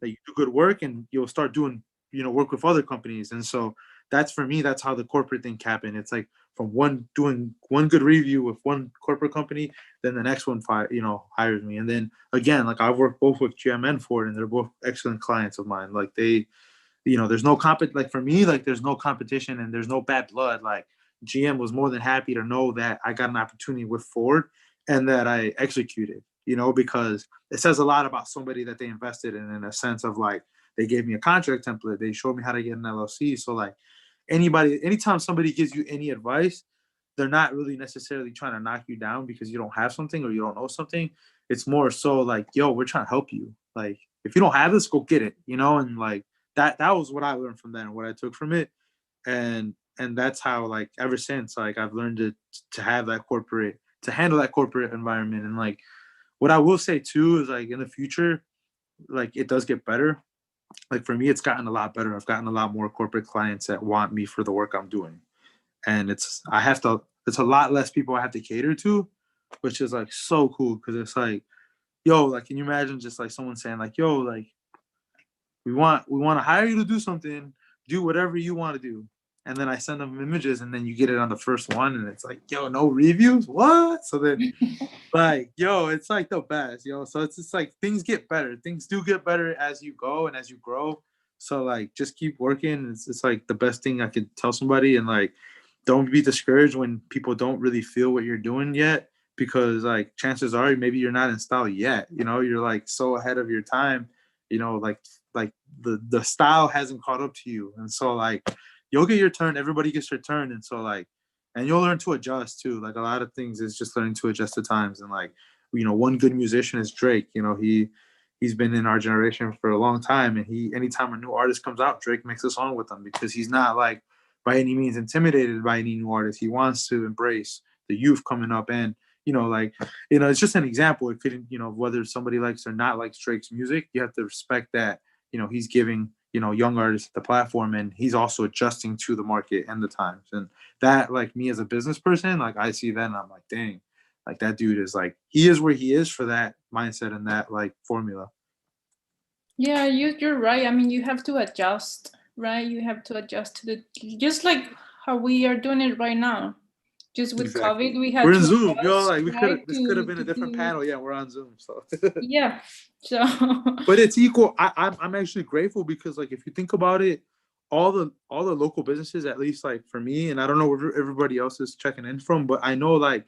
that you do good work, and you'll start doing, work with other companies. And so that's, for me, that's how the corporate thing happened. It's like from doing one good review with one corporate company, then the next one, hires me. And then again, like I've worked both with GM and Ford, and they're both excellent clients of mine. Like there's no like for me, like there's no competition and there's no bad blood. Like GM was more than happy to know that I got an opportunity with Ford and that I executed, because it says a lot about somebody that they invested in a sense of like, they gave me a contract template. They showed me how to get an LLC. So like anytime somebody gives you any advice, they're not really necessarily trying to knock you down because you don't have something or you don't know something. It's more so like, yo, we're trying to help you. Like, if you don't have this, go get it, and like that was what I learned from that and what I took from it. And that's how, like, ever since, like, I've learned to have that to handle that corporate environment. And like, what I will say too is like in the future, like it does get better. Like for me, it's gotten a lot better. I've gotten a lot more corporate clients that want me for the work I'm doing. And it's a lot less people I have to cater to, which is like so cool. Cause it's like, yo, like, can you imagine just like someone saying like, yo, like, we want to hire you to do something, do whatever you want to do. And then I send them images and then you get it on the first one and it's like, yo, no reviews? What? So then like, yo, it's like the best, So it's just like things get better. Things do get better as you go and as you grow. So like just keep working. It's like the best thing I could tell somebody. And like, don't be discouraged when people don't really feel what you're doing yet, because like chances are maybe you're not in style yet. You're like so ahead of your time, like the style hasn't caught up to you. And so like you'll get your turn, everybody gets their turn. And so like, and you'll learn to adjust too. Like a lot of things is just learning to adjust to times. And like, one good musician is Drake. He's been in our generation for a long time. And anytime a new artist comes out, Drake makes a song with them because he's not like by any means intimidated by any new artist. He wants to embrace the youth coming up. And, it's just an example. It couldn't, whether somebody likes or not likes Drake's music, you have to respect that, he's giving, young artists the platform, and he's also adjusting to the market and the times. And that, like, me as a business person, like I see that and I'm like, dang, like that dude is like, he is where he is for that mindset and that like formula. Yeah, you're right. I mean, you have to adjust, right? You have to adjust to just like how we are doing it right now. Just with Exactly. COVID, we had We're to in Zoom, adjust, like right? this could have been a different Do panel. Yeah, we're on Zoom, so yeah. So but it's equal. I'm actually grateful because like if you think about it, all the local businesses, at least like for me, and I don't know where everybody else is checking in from, but I know like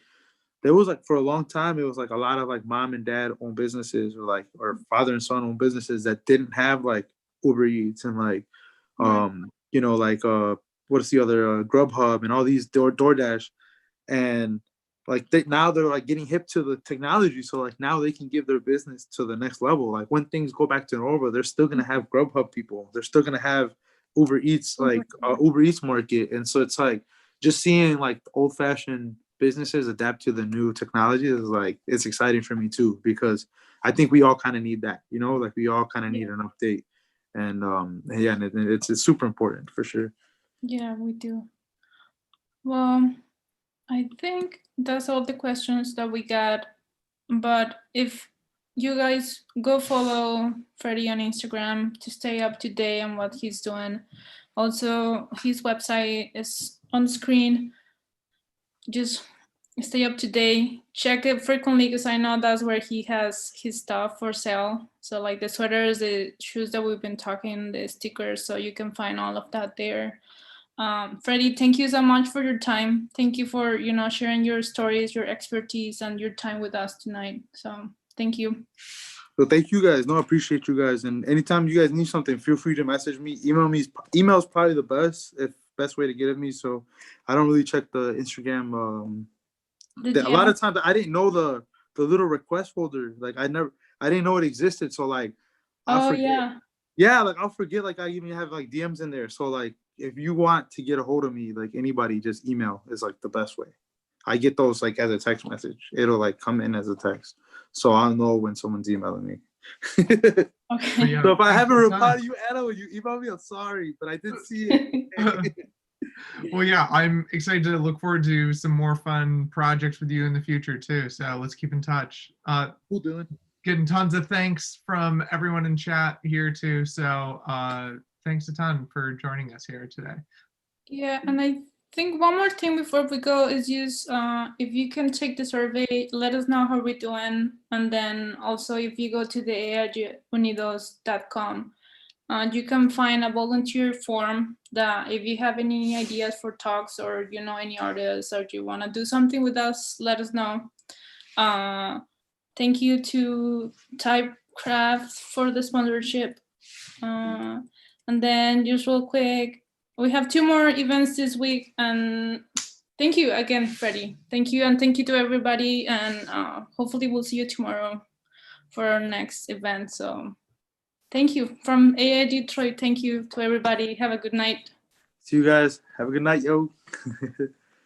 there was like for a long time it was like a lot of like mom and dad owned businesses or father and son owned businesses that didn't have like Uber Eats and like like what's the other Grubhub and all these DoorDash. And like now they're like getting hip to the technology, so like now they can give their business to the next level. Like when things go back to normal, they're still gonna have Grubhub people, they're still gonna have Uber Eats, like Uber Eats market. And so it's like just seeing like old-fashioned businesses adapt to the new technology is like, it's exciting for me too, because I think we all kind of need that, like we all kind of need an update. And yeah, and it's super important for sure. yeah, we do. Well, I think that's all the questions that we got. But if you guys go follow Freddy on Instagram to stay up to date on what he's doing. Also, his website is on the screen. Just stay up to date. Check it frequently because I know that's where he has his stuff for sale. So like the sweaters, the shoes that we've been talking, the stickers, so you can find all of that there. Freddy, thank you so much for your time. Thank you for sharing your stories, your expertise, and your time with us tonight. So thank you. So thank you guys. No, I appreciate you guys. And anytime you guys need something, feel free to message me. Email me. Email is probably the best way to get at me. So I don't really check the Instagram. A lot of times I didn't know the little request folder. Like I didn't know it existed. So like I'll forget. Yeah, like I'll forget. Like I even have like DMs in there. So like if you want to get a hold of me, like anybody, just email is like the best way. I get those like as a text message. It'll like come in as a text. so I'll know when someone's emailing me. Okay. Yeah, So if I haven't thanks a replied ton. to you, Anna, when you email me, I'm sorry, but I did see it. Well, yeah, I'm excited to look forward to some more fun projects with you in the future too. So let's keep in touch. Cool, Dylan. Getting tons of thanks from everyone in chat here too. So thanks a ton for joining us here today. Yeah, and I think one more thing before we go is use if you can take the survey, let us know how we're doing, and then also if you go to the AIGAUnidos.com, you can find a volunteer form that if you have any ideas for talks or you know any artists or you want to do something with us, let us know. Thank you to Typecraft for the sponsorship. And then just real quick, we have 2 more events this week, and thank you again, Freddie. Thank you, and thank you to everybody, and hopefully we'll see you tomorrow for our next event. So thank you from AIGA Detroit. Thank you to everybody. Have a good night. See you guys. Have a good night, yo.